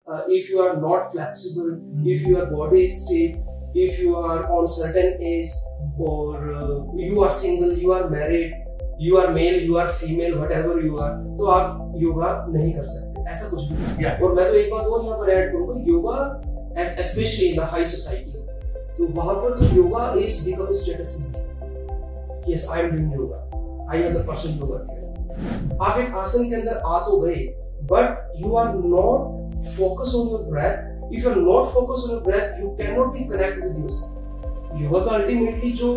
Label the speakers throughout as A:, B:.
A: if you are not flexible, if your body is stiff, if you are on certain age, or you are single, you are married, you are male, you are female, whatever you are, तो आप योगा नहीं कर सकते, ऐसा कुछ भी नहीं। और मैं तो एक बात और यहाँ पर ऐड करूँगा, yoga especially in the high society, तो वहाँ पर तो yoga is become a status symbol. Yes, I am doing yoga. I am the person yoga trainer. आप एक आसन के अंदर आ तो गए, but you are not focus on your breath. If you are not focused on your breath, you cannot be connect with yourself. Yoga का ultimately जो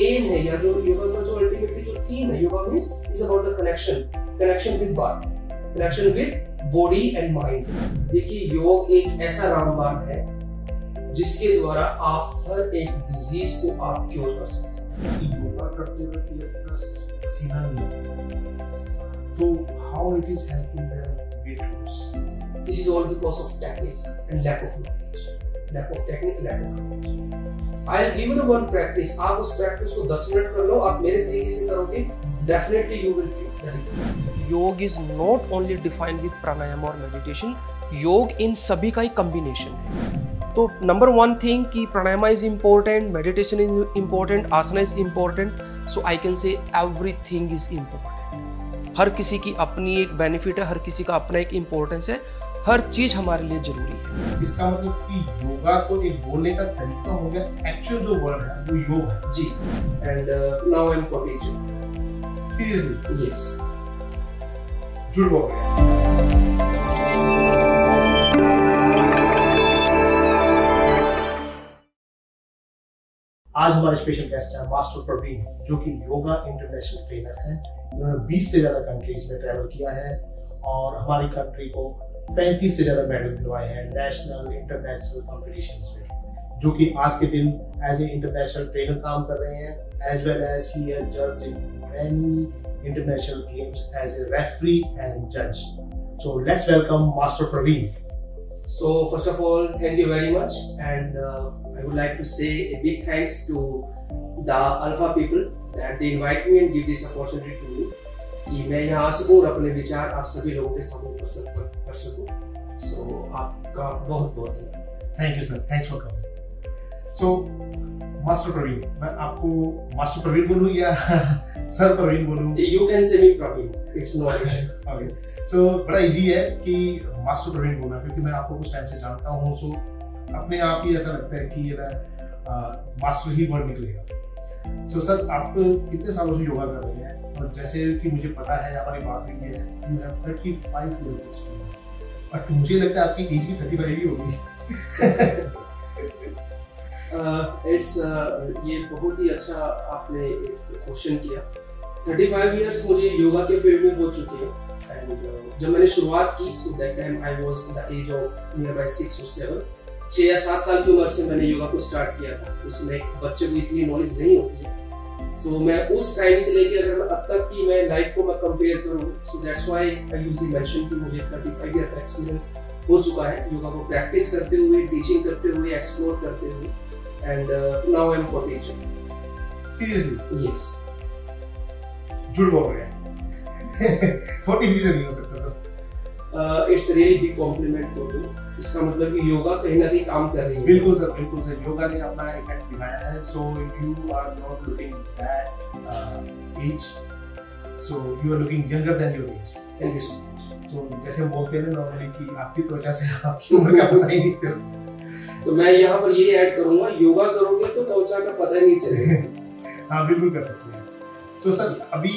A: एम है या जो योगा का जो अल्टीमेटली जो थीम है, yoga means is about the connection with body, connection with body and mind. देखिए, योग एक ऐसा रामबाण है जिसके द्वारा आप हर एक डिजीज को आप क्योर कर सकते हैं।
B: योगा करते वक्त पसीना नहीं, तो how it is helping the wait loss?
A: This is all because of technique and lack of knowledge. Lack of technique, lack of knowledge. I'll give you the one practice. आप उस practice को 10 मिनट कर लो, आप मेरे तरीके से करोगे, definitely you will feel the difference. योग is not only defined with pranayama or meditation. योग इन सभी का एक combination है। तो नंबर वन थिंग कि pranayama is important, meditation is important, asana is important, so I can say everything is important. हर किसी की अपनी एक बेनिफिट है, हर किसी का अपना एक इम्पोर्टेंस है, हर चीज हमारे लिए जरूरी है।
B: इसका मतलब कि योगा तो एक बोलने का तरीका हो गया, एक्चुअल जो वर्ड है वो योग है।
A: जी, and now I am 43।
B: Seriously?
A: Yes,
B: झूठ बोल रहे हैं। आज हमारे स्पेशल गेस्ट है मास्टर प्रवीण, जो कि योगा इंटरनेशनल ट्रेनर हैं। उन्होंने 20 से ज्यादा कंट्रीज में ट्रैवल किया है और हमारी कंट्री को 35 से ज्यादा मेडल दिलवाए हैं नेशनल इंटरनेशनल कॉम्पिटिशन्स में, जो कि आज के दिन एज ए इंटरनेशनल ट्रेनर काम कर रहे हैं, as well as he has judged in many international games as a referee and जज। So let's welcome master Praveen.
A: So first of all, thank you very much, and I would like to say a big thanks to the Alpha people that they invite me and give this opportunity to me कि मैं यहाँ आ सकूँ और अपने विचार आप सभी लोगों के सामने प्रस्तुत कर सकूँ। So आपका बहुत बहुत धन्यवाद।
B: Thank you sir, thanks for coming. So master Praveen, मैं आपको मास्टर प्रवीण बोलूँ या सर प्रवीण बोलूँ?
A: You can say me Praveen, it's no issue.
B: Okay. सो बड़ा इजी है कि मास्टर प्रवीण बोलना, क्योंकि मैं आपको कुछ टाइम से जानता हूँ। सो अपने आप ही ऐसा लगता है कि ये मास्टर ही वर्ड निकलेगा। सो सर, आप कितने सालों से योगा कर रहे हैं? और जैसे कि मुझे पता है, हमारी बात हुई है, you have 35 years experience, but मुझे लगता है आपकी एज भी 35 ही होगी।
A: ये बहुत ही अच्छा आपने क्वेश्चन किया। 35 इयर्स मुझे योगा के फील्ड में हो चुके हैं। जब मैंने शुरुआत की, so that time I was in the age of nearby 6 or 7, 6 या 7 साल की उम्र से मैंने योगा को स्टार्ट किया था। उसमें बच्चे को इतनी नॉलेज नहीं होती है, सो मैं उस टाइम से लेके अगर मैं अब तक की मैं लाइफ को मैं कंपेयर करूँ, so that's why I usually mention कि मुझे 35 ईयर का एक्सपीरियंस हो चुका है योगा को प्रैक्टिस करते हुए, टीचिंग करते हुए, एक्सप्लोर करते हुए, and now I am 43।
B: Seriously?
A: Yes.
B: झूठ बोल रहे हैं। 43 नहीं हो सकता sir.
A: It's really big compliment for you. इसका मतलब कि योगा कहीं ना कहीं काम कर रही है।
B: बिल्कुल सर, बिल्कुल सर, योगा ने अपना इफेक्ट दिखाया है। So you are not looking that age, so you are looking younger than your age.
A: Thank you so much.
B: So जैसे हम बोलते हैं ना नॉर्मली कि आपकी त्वचा से आपकी उम्र का पता ही नहीं चलता,
A: तो मैं यहाँ पर ये ऐड करूँगा, योगा करोगे तो त्वचा का पता ही नहीं चलेगा।
B: हाँ, बिल्कुल कर सकते हैं। सो सर, अभी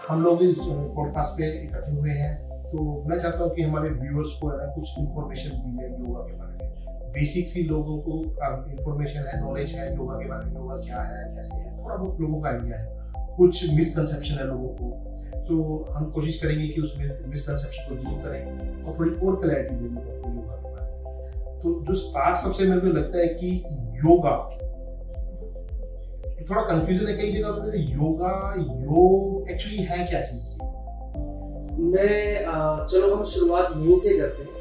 B: हम लोग इस पॉडकास्ट पे इकट्ठे हुए हैं, तो मैं चाहता हूँ कि हमारे व्यूअर्स को है ना कुछ इन्फॉर्मेशन दी जाए योगा के बारे में। बेसिक सी लोगों को इन्फॉर्मेशन है, नॉलेज है योगा के बारे में, योगा क्या है, कैसे है, थोड़ा बहुत लोगों का आइडिया है। कुछ मिसकंसेप्शन है लोगों को, सो हम कोशिश करेंगे कि उसमें मिसकंसेप्शन को दूर करें और थोड़ी और क्लैरिटी दें लोगों को योगा के बारे में। तो जो स्टार्ट सबसे मेरे को लगता है कि योगा, थोड़ा कंफ्यूजन है कई जगह पर, योगा योग एक्चुअली है क्या चीज?
A: चलो हम शुरुआत यहीं से करते हैं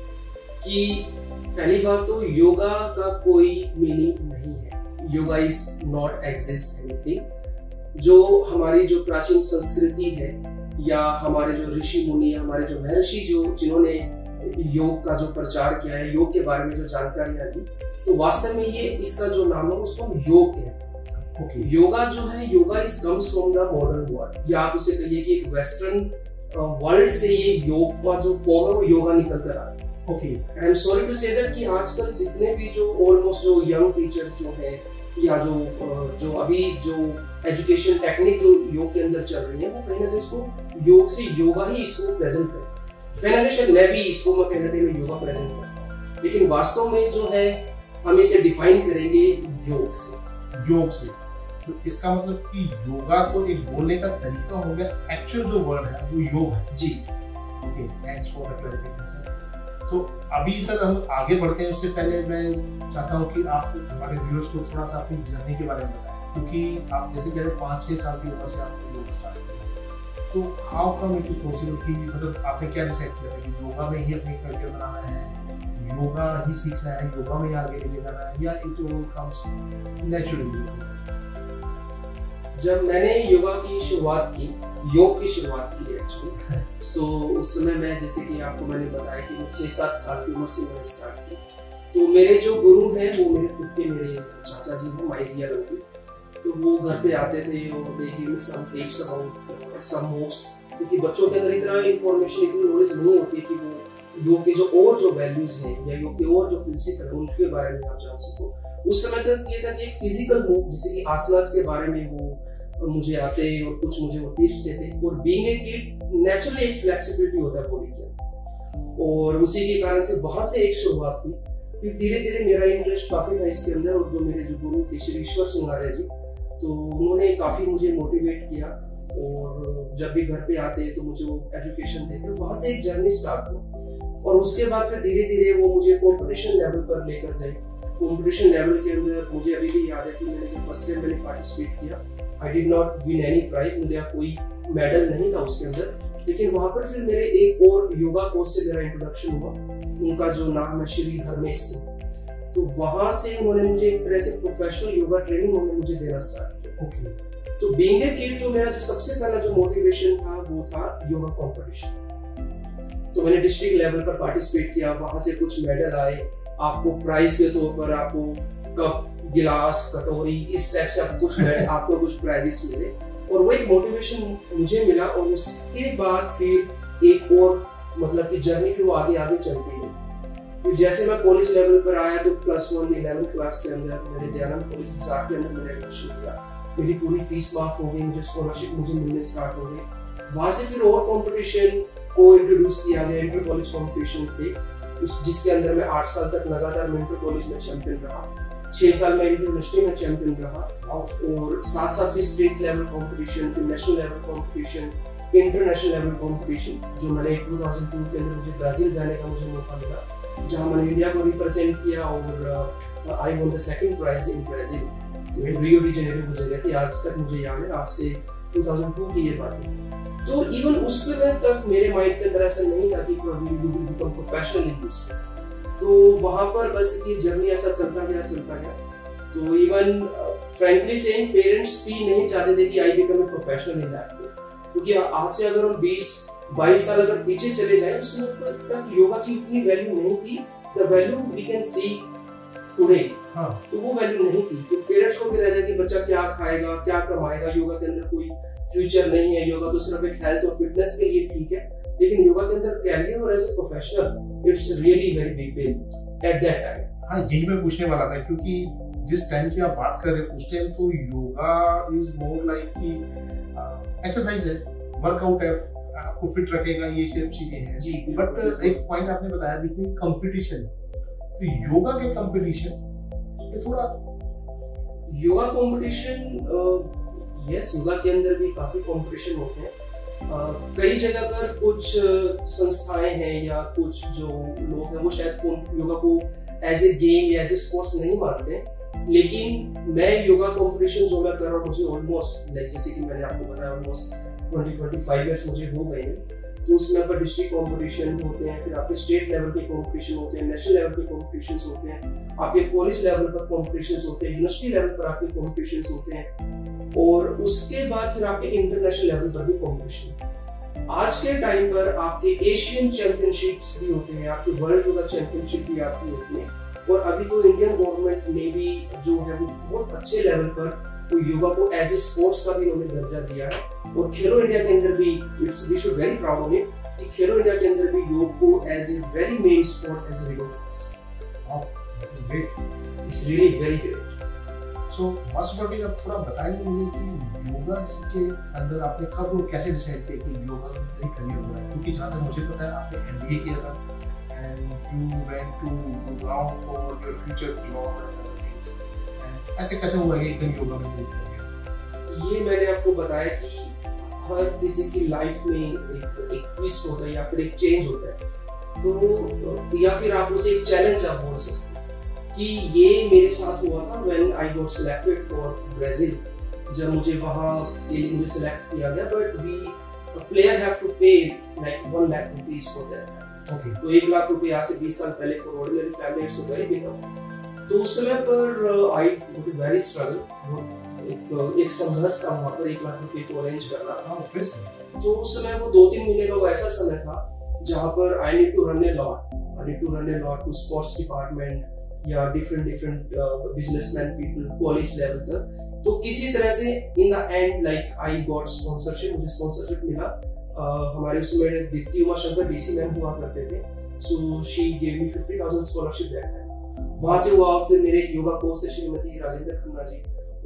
A: कि पहली बात तो योगा का कोई मीनिंग नहीं है। Yoga is not exist anything. जो हमारी जो प्राचीन संस्कृति है या हमारे जो ऋषि मुनि, हमारे जो महर्षि, जो जिन्होंने योग का जो प्रचार किया है, योग के बारे में जो जानकारियां दी, तो वास्तव में ये इसका जो नाम है उसको हम योग कहते हैं। योगा जो है, yoga is comes from the modern world, या आप उसे कहिए कि एक वेस्टर्न वर्ल्ड से ये योग का जो फॉर्म है वो योगा निकल कर आ रहा है। Okay, I am sorry to say that कि आजकल जितने भी जो ऑलमोस्ट जो यंग टीचर्स जो हैं, या जो अभी जो एजुकेशन टेक्निक जो योग के अंदर चल रही है, वो कहीं ना कहीं इसको योग से योगा ही इसको प्रेजेंट करता है। कहीं ना कहीं शायद मैं भी इसको कहीं ना कहीं योगा प्रेजेंट करता हूँ, लेकिन वास्तव में जो है हम इसे डिफाइन करेंगे योग से।
B: तो इसका मतलब कि योगा तो एक बोलने का तरीका हो गया, एक्चुअल जो वर्ड है वो योग है।
A: जी,
B: okay, thanks for the clarification. तो अभी सर हम आगे बढ़ते हैं, उससे पहले मैं चाहता हूँ कि आप हमारे व्यूअर्स को थोड़ा सा अपनी जर्नी के बारे में बताएं, क्योंकि आप जैसे कह रहे हैं 5-6 साल की उम्र से आपने योग स्टार्ट किया, तो how come it is possible कि मतलब आपने क्या डिसाइड किया कि योगा में ही अपनी करियर बनाना है, योगा ही सीखना है, योगा में आगे लेके जाना है, या इट ऑल कम्स नेचुरली?
A: जब मैंने योगा की शुरुआत की, योग की शुरुआत की एक्चुअली, सो उस समय मैं, जैसे कि आपको मैंने बताया कि मैं 6-7 साल की उम्र से मैंने स्टार्ट की। तो मेरे जो गुरु हैं वो मेरे खुद के मेरे चाचा जी हैं, माय रियल अंकल। तो वो घर पे आते थे और they give me some tips about some moves, क्योंकि बच्चों के अंदर इतना इन्फॉर्मेशन, इतनी नॉलेज नहीं होती कि वो योग के जो और जो वैल्यूज हैं या योग के और जो प्रिंसिपल हैं उनके बारे में आप जान सको। उस समय तक ये था कि एक फिजिकल मूव, जैसे कि आसनास के बारे में वो मुझे आते और कुछ मुझे वो टिप्स देते, और बीइंग ए किड नेचुरली एक फ्लेक्सिबिलिटी होता है बॉडी के, और उसी के कारण से वहां से एक शुरुआत हुई। फिर धीरे धीरे मेरा इंटरेस्ट काफी था इसके अंदर, और जो मेरे जो गुरु थे श्री ईश्वर सिंह आर्य जी, तो उन्होंने काफी मुझे मोटिवेट किया, और जब भी घर पे आते तो मुझे वो एजुकेशन देते, वहां से एक जर्नी स्टार्ट हुआ। और उसके बाद फिर धीरे धीरे वो मुझे कॉम्पिटिशन लेवल पर लेकर गए। कॉम्पिटिशन लेवल के अंदर मुझे अभी भी याद है कि मैंने जब फर्स्ट टाइम मैंने पार्टिसिपेट किया, I did not win any prize, मुझे कोई मेडल नहीं था उसके अंदर, लेकिन वहां पर फिर मेरे एक और योगा कोच से मेरा इंट्रोडक्शन हुआ, उनका जो नाम है श्री धर्मेश सिंह। तो वहां से उन्होंने मुझे एक तरह से प्रोफेशनल योगा ट्रेनिंग उन्होंने मुझे देना स्टार्ट किया। ओके, तो बीइंग ए किड जो मेरा जो सबसे पहला जो मोटिवेशन था वो था योगा कंपटीशन। तो मैंने डिस्ट्रिक्ट लेवल पर पार्टिसिपेट किया, वहां से कुछ मेडल आए, आपको प्राइज के तौर पर आपको कप, गिलास, कटोरी, इस टाइप से आपको कुछ प्राइजेस मिले, और वो एक मोटिवेशन मुझे मिला। और उसके बाद फिर एक और मतलब कि जर्नी फिर वो आगे आगे चलती है। फिर जैसे मैं कॉलेज लेवल पर आया तो +1 11th क्लास के अंदर मेरे दयानंद कॉलेज हिसार के अंदर मैंने एडमिशन किया, मेरी पूरी फीस माफ हो गई, मुझे स्कॉलरशिप मुझे मिलने स्टार्ट हो गई। वहां से फिर और कंपटीशन को इंट्रोड्यूस किया गया, इंटर कॉलेज कॉम्पिटिशन थे, जिसके अंदर मैं 8 साल तक लगातार मैं इंटर कॉलेज में चैंपियन रहा, 6 साल में इंटरनेशनल में चैंपियन रहा, और साथ फिर स्टेट लेवल कंपटीशन, फिर national level competition, international level competition, जो मैंने 2002 के अंदर मुझे ब्राजील जाने का मुझे मौका मिला, जहां मैंने इंडिया को रिप्रेजेंट किया, और I won the second prize in Brazil, तो रियो डी जेनेरो की जगह थी। आज तक मुझे याद है, आज से 2002 की ये बात है। तो इवन उस समय तक मेरे माइंड के अंदर ऐसा नहीं था कि you will become professional in this. तो वहां पर बस ये जर्नी ऐसा चलता गया। तो इवन फ्रैंकली सेइंग पेरेंट्स भी नहीं चाहते थे कि I become a professional in that field, क्योंकि आज से अगर हम 20-22 साल अगर पीछे चले जाएं, उस समय तक योगा की उतनी वैल्यू नहीं थी, the value we can see today. तो वो वैल्यू नहीं थी। तो पेरेंट्स को भी रहता है कि बच्चा क्या खाएगा, क्या कमाएगा, योगा के अंदर कोई फ्यूचर नहीं है, योगा तो सिर्फ एक हेल्थ और फिटनेस के लिए ठीक है, लेकिन योगा के अंदर कैरियर और as a professional it's really very big deal at that time.
B: हाँ, यही मैं पूछने वाला था, क्योंकि जिस टाइम की आप बात कर रहे हैं उस टाइम तो योगा इज मोर लाइक कि एक्सरसाइज है, वर्कआउट है, आपको फिट रखेगा, ये सब चीजें हैं
A: जी।
B: बट एक पॉइंट आपने बताया बिटवीन कंपटीशन, तो योगा के कंपटीशन ये थोड़ा
A: योगा कंपटीशन यस, योगा के अंदर भी काफी कंपटीशन होते हैं। कई जगह पर कुछ संस्थाएं हैं या कुछ जो लोग हैं वो शायद योगा को एज ए गेम या एज ए स्पोर्ट्स नहीं मानते, लेकिन मैं योगा कंपटीशन जो मैं कर रहा हूँ, मुझे ऑलमोस्ट लाइक जैसे कि मैंने आपको बताया ऑलमोस्ट 20-25 ईयर्स मुझे हो गए हैं। तो उसमें पर डिस्ट्रिक्ट कॉम्पिटिशन होते हैं, फिर आपके स्टेट लेवल के कॉम्पिटिशन होते हैं, नेशनल लेवल के कॉम्पिटिशन होते हैं, आपके कॉलेज लेवल पर कॉम्पिटिशन होते हैं, यूनिवर्सिटी लेवल पर आपके कॉम्पिटिशन होते हैं, और उसके बाद फिर आपके इंटरनेशनल लेवल पर भी कॉम्पिटिशन। आज के टाइम पर आपके एशियन चैंपियनशिप्स भी होते हैं, आपके वर्ल्ड योगा चैंपियनशिप भी आपकी होती है, और अभी तो इंडियन गवर्नमेंट ने भी जो है वो बहुत अच्छे लेवल पर वो योगा को एज ए स्पोर्ट्स का भी उन्होंने दर्जा दिया है। और खेलो इंडिया के अंदर भी we should very proud on it कि खेलो इंडिया के अंदर भी योग को as a very main sport as a recognised. It's really very great.
B: So master Praveen, आप थोड़ा बताएंगे मुझे कि योगा के अंदर आपने कब और कैसे डिसाइड किया कि योगा में करियर होना है? क्योंकि जहाँ तक मुझे पता है आपने MBA किया था and you went to Gurgaon for your future job and other things, and ऐसे कैसे हुआ कि एकदम योगा में मूव कर गया?
A: ये मैंने आपको बताया कि हर किसी की लाइफ में एक ट्विस्ट होता है या फिर एक चेंज होता है, तो या फिर आप उसे एक चैलेंज आप बोल सकते हैं कि ये मेरे साथ हुआ था when I got selected for Brazil. जब मुझे वहाँ मुझे सिलेक्ट किया गया, but we player have to pay like 1 lakh rupees for that. Okay, तो 1 लाख रुपए आज से 20 साल पहले for ordinary family it's very big amount. तो उस समय पर आई वेरी स्ट्रगल, एक संघर्ष था वहाँ पर 1 लाख रुपए को अरेंज करना। तो उस समय वो 2-3 महीने का वो ऐसा समय था जहाँ पर I need to run a lot to sports department या different businessman people college level तक। तो किसी तरह से in the end like I got sponsorship, मुझे स्पॉन्सरशिप मिला। हमारे उसमें दीप्ति उमाशंकर DC मैम हुआ करते थे, so she gave me 50,000 scholarship that time. वहां से हुआ, फिर मेरे योगा कोच थे श्रीमती राजेंद्र खन्ना जी,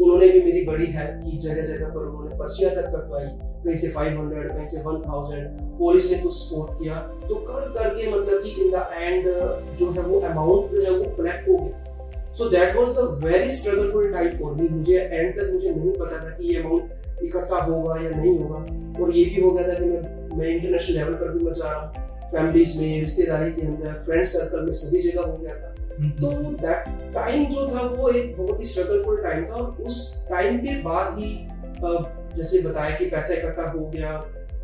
A: उन्होंने भी मेरी बड़ी हेल्प की। जगह जगह पर उन्होंने पर्चियां तक कटवाई, कहीं से 500, कहीं से 1000, पुलिस ने कुछ सपोर्ट किया। तो कर करके मतलब कि इन द एंड जो है वो अमाउंट जो है वो कलेक्ट हो गया। So that was the very struggleful time for me. मुझे एंड तक मुझे नहीं पता था कि ये अमाउंट इकट्ठा होगा या नहीं होगा। और ये भी हो गया था कि मैं इंटरनेशनल लेवल पर भी मैं जा रहा हूँ, फैमिलीज में, रिश्तेदारी के अंदर, फ्रेंड सर्कल में, सभी जगह हो गया था। तो दैट टाइम जो था वो एक बहुत ही स्ट्रगलफुल टाइम था। और उस टाइम के बाद ही जैसे बताया कि पैसा इकट्ठा हो गया,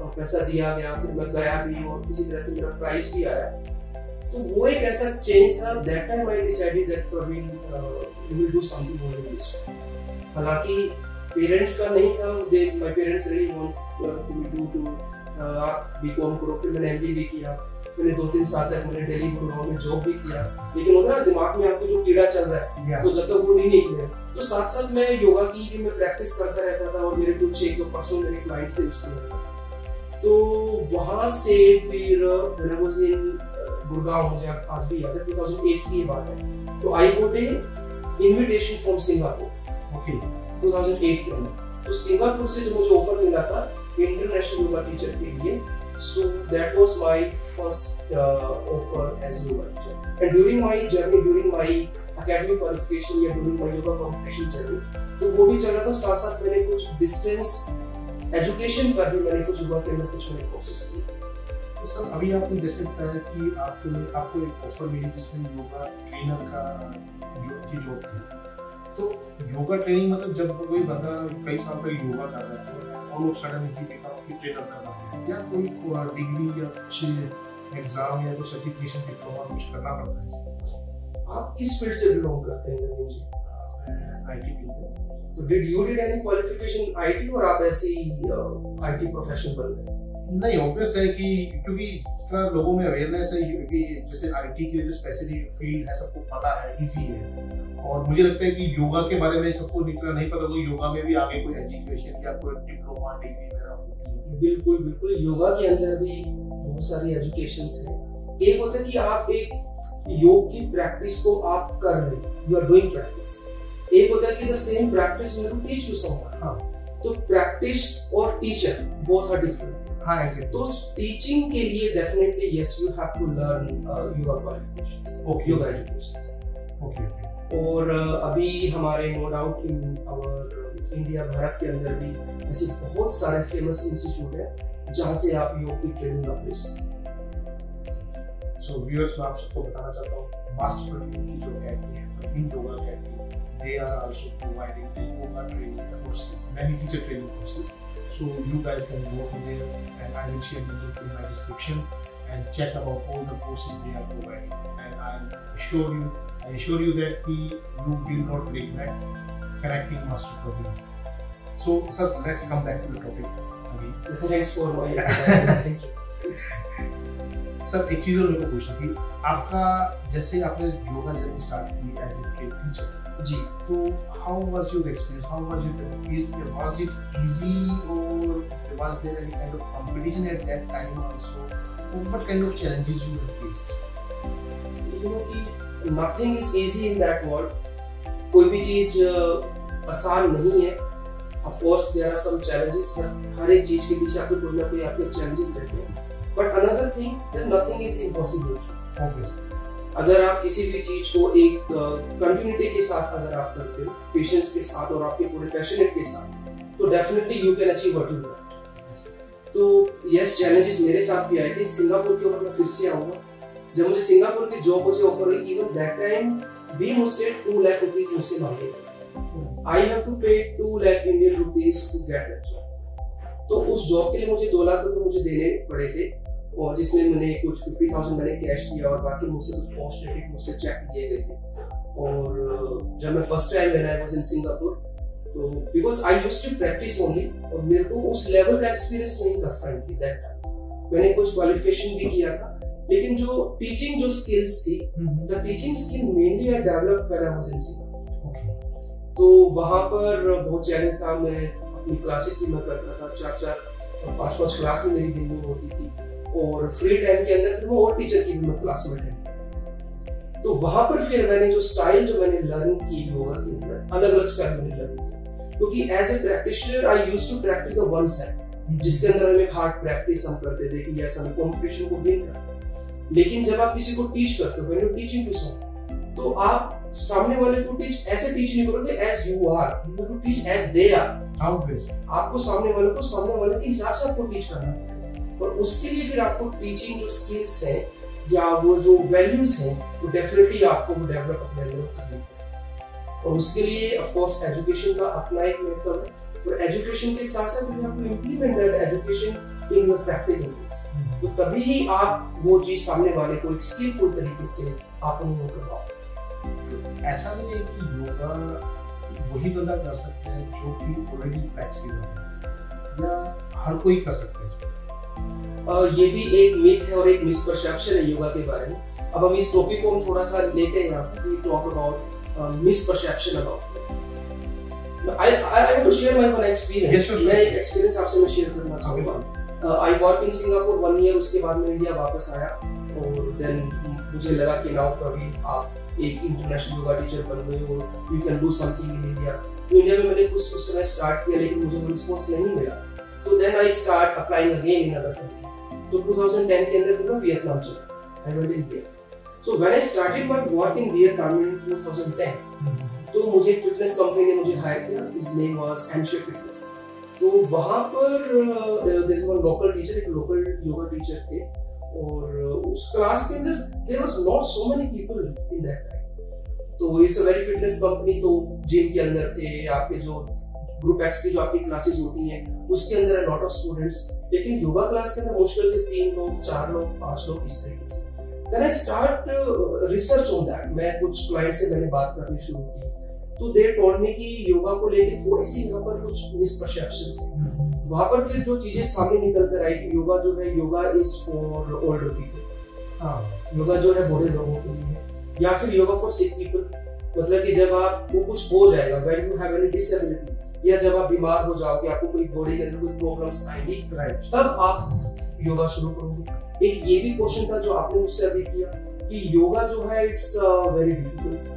A: पैसा दिया गया, फिर मैं गया भी और किसी तरह से मेरा प्राइस भी आया। तो वो एक ऐसा चेंज था। That time I decided that Praveen you will do something more in this. हालांकि पेरेंट्स का नहीं था, my parents really want to do BCom करो। फिर मैंने MBA भी किया, मैंने 2-3 साल तक मैंने दिल्ली गुड़गांव में जॉब भी किया। लेकिन होता है दिमाग में आपको जो कीड़ा चल रहा है, तो जब तक वो नहीं निकले, तो साथ साथ मैं योगा की भी मैं प्रैक्टिस करता रहता था। और मेरे कुछ 1-2 पर्सनल मेरे क्लाइंट्स थे उसमें। तो वहां से फिर when I was in Gurgaon, मुझे आज भी याद है 2008 की बात है, तो I got a invitation from Singapore. Okay, 2008 के अंदर। तो सिंगापुर से जो मुझे ऑफर मिला था इंटरनेशनल योगा टीचर के लिए, so that was my first offer as yoga teacher. And during my journey, during my academic qualification या during my yoga competition journey, तो वो भी चल रहा था। साथ साथ मैंने कुछ डिस्टेंस एजुकेशन पर भी मैंने कुछ योगा के अंदर कुछ मैंने कोशिश की।
B: तो सर, अभी आपने जैसे बताया कि आपको एक ऑफर मिली जिसमें योगा ट्रेनर का की जॉब थी। तो योगा ट्रेनिंग मतलब जब कोई बंदा कई साल तक योगा कर रहा है तो all of sudden he trainer करना है, या कोई डिग्री या कुछ एग्जाम या कोई सर्टिफिकेशन डिप्लोमा कुछ करना पड़ता है इसमें?
A: आप किस फील्ड से बिलोंग करते हैं नवीन जी?
B: IT field.
A: तो did you did any qualification IT और आप ऐसे IT प्रोफेशनल बन गए?
B: नहीं, ऑब्वियस है कि क्योंकि इस तरह लोगों में अवेयरनेस है कि जैसे IT के लिए जो स्पेसिफिक फील्ड है सबको पता है, इजी है। और मुझे लगता है कि योगा के बारे में सबको इतना नहीं पता, कोई योगा में भी आगे कोई एजुकेशन या कोई डिप्लोमा डिग्री वगैरह होती है।
A: बिल्कुल बिल्कुल, योगा के अंदर भी बहुत सारी एजुकेशंस हैं। एक होता है कि आप एक योग की प्रैक्टिस को आप कर रहे हैं, यू आर डूइंग प्रैक्टिस। एक होता है कि the same practice you have to teach to someone. हाँ, तो प्रैक्टिस और टीचर बोथ आर डिफरेंट।
B: हाँ, एग्जैक्टली।
A: तो टीचिंग के लिए definitely yes you have to learn yoga qualifications, yoga educations.
B: Okay.
A: और अभी हमारे no doubt in our India, Bharat के अंदर भी ऐसे बहुत सारे फेमस इंस्टीट्यूट है जहाँ से आप योग की ट्रेनिंग आप ले सकते हैं।
B: सो व्यूअर्स, मैं आप सबको बताना चाहता हूँ मास्टर प्रवीण की जो अकेडमी है, Praveen yoga academy, they are also providing the yoga training courses, many teacher training courses. So you guys can go to there, and I will share the link in my description and check about all the courses they are providing. And I assure you that you will not regret connecting Master Praveen. So sir, let's come back to the topic होगी।
A: Thanks for my advice. Thank you
B: sir, एक चीज और मेरे को पूछनी थी, आपका जैसे आपने योगा जर्नी स्टार्ट की एज ए टीचर
A: जी,
B: तो how was your experience, how was was it easy और was there any kind of competition at that time also, what kind of challenges you have faced?
A: You know कि nothing is easy in that world. कोई भी चीज आसान नहीं है। Of course there are some challenges, हर एक चीज के पीछे आपके कोई ना कोई आपके चैलेंजेस रहते हैं। But another thing that nothing is impossible.
B: Obviously
A: अगर आप किसी भी चीज को एक कंटिन्यूटी के साथ अगर आप करते हो, पेशेंस के साथ और आपके पूरे पैशनेट के साथ, तो definitely you can achieve what you want. तो यस, चैलेंजेस मेरे साथ भी आए थे। सिंगापुर के ऊपर मैं फिर से आऊंगा। जब मुझे सिंगापुर की जॉब मुझे ऑफर हुई, इवन दैट टाइम भी मुझसे 2 लाख रुपीस मुझसे मांगे थे। I have to pay 2 lakh Indian rupees to get that job. तो उस जॉब के लिए मुझे 2 लाख रुपए मुझे देने पड़े थे, और जिसमें मैंने कुछ 50,000 मैंने कैश दिया और बाकी मुझसे कुछ पोस्ट क्रेडिट मुझसे चेक लिए गए थे। और जब मैं first time when I was in Singapore, तो because I used to practice only, और मेरे को उस लेवल का एक्सपीरियंस नहीं था फ्रेंकली दैट टाइम। मैंने कुछ क्वालिफिकेशन भी किया था, लेकिन जो टीचिंग जो स्किल्स थी, the teaching skill mainly I developed when I was in Singapore. तो वहां पर बहुत चैलेंज था। मैं अपनी क्लासेस भी मैं करता था, 4-4 और 5-5 क्लास में मेरी दिन में होती थी, और फ्री टाइम के अंदर फिर मैं और टीचर की भी मैं क्लास में अटेंड। तो वहां पर फिर मैंने जो स्टाइल जो मैंने लर्न की योगा के अंदर, अलग अलग स्टाइल मैंने लर्न की, क्योंकि as a practitioner I used to practice the one side, जिसके अंदर हमें हार्ड प्रैक्टिस हम करते थे कि यस हमें कंपटीशन को विन करना। लेकिन जब आप किसी को टीच करते हो, when you teaching to someone, तो आप सामने वाले को टीच ऐसे टीच नहीं करोगे as you are, you have to teach as they are. आपको सामने वाले को सामने वाले के हिसाब से आपको टीच करना है, और उसके लिए फिर आपको टीचिंग जो स्किल्स हैं या वो जो वैल्यूज हैं, वो डेफिनेटली आपको वो डेवलप अपने अंदर करनी है। और उसके लिए ऑफ कोर्स एजुकेशन का अपना एक महत्व है, और एजुकेशन के साथ साथ you have to implement that education in your practical ways. तो तभी ही आप वो चीज सामने वाले को एक स्किलफुल तरीके से आप उन्हें कर पाओगे।
B: तो ऐसा नहीं है कि योगा वही बंदा कर सकता है जो कि ऑलरेडी फ्लेक्सिबल है, या हर कोई कर सकता है इसको?
A: ये भी एक मिथ है और एक मिसपरसेप्शन है योगा के बारे में। अब हम इस टॉपिक को हम थोड़ा सा लेते हैं यहाँ पे, we talk about misperception about. I want to share my one experience. मैं एक एक्सपीरियंस आपसे मैं शेयर करना चाहूंगा। I work in Singapore 1 year, उसके बाद मैं इंडिया वापस आया, और देन मुझे लगा कि नाउ कभी आप एक इंटरनेशनल योगा टीचर बन गए हो, you can do something in India. तो इंडिया में मैंने कुछ उस समय स्टार्ट किया, लेकिन मुझे वो रिस्पॉन्स नहीं मिला। तो then I start applying again in other country. तो 2010 के अंदर फिर मैं वियतनाम चला। I went in Vietnam. So when I started my work in Vietnam in 2010, तो मुझे एक फिटनेस कंपनी ने मुझे हायर किया, हिज नेम वाज एमशे फिटनेस। तो वहां पर there is one local teacher, एक लोकल योगा टीचर थे, और उस क्लास के अंदर there was not so many people in that time. तो it's a very fitness company, तो जिम के अंदर थे आपके जो ग्रुप एक्स की जो आपकी क्लासेस होती हैं, उसके अंदर है लॉट ऑफ स्टूडेंट्स, लेकिन योगा क्लास के अंदर मुश्किल से 3 लोग, 4 लोग, 5 लोग, इस तरीके से। Then I start research on that. मैं कुछ क्लाइंट से मैंने बात करनी शुरू की, तो दे टोल्ड मी कि योगा को लेके थोड़ी सी यहाँ पर कुछ मिसपरसेप्शंस हैं। वहां पर फिर जो चीजें सामने निकल कर आई कि योगा जो है, yoga is for older people, yoga जो है बूढ़े लोगों के लिए, या फिर योगा फॉर सिक पीपल। मतलब कि जब आपको कुछ हो जाएगा, when you have any disability, या जब आप बीमार हो जाओगे, आपको कोई बॉडी के अंदर कोई प्रॉब्लम्स आएंगी, तब आप योगा शुरू करोगे। एक ये भी क्वेश्चन था जो आपने मुझसे अभी किया कि योगा जो है इट्स वेरी डिफिकल्ट,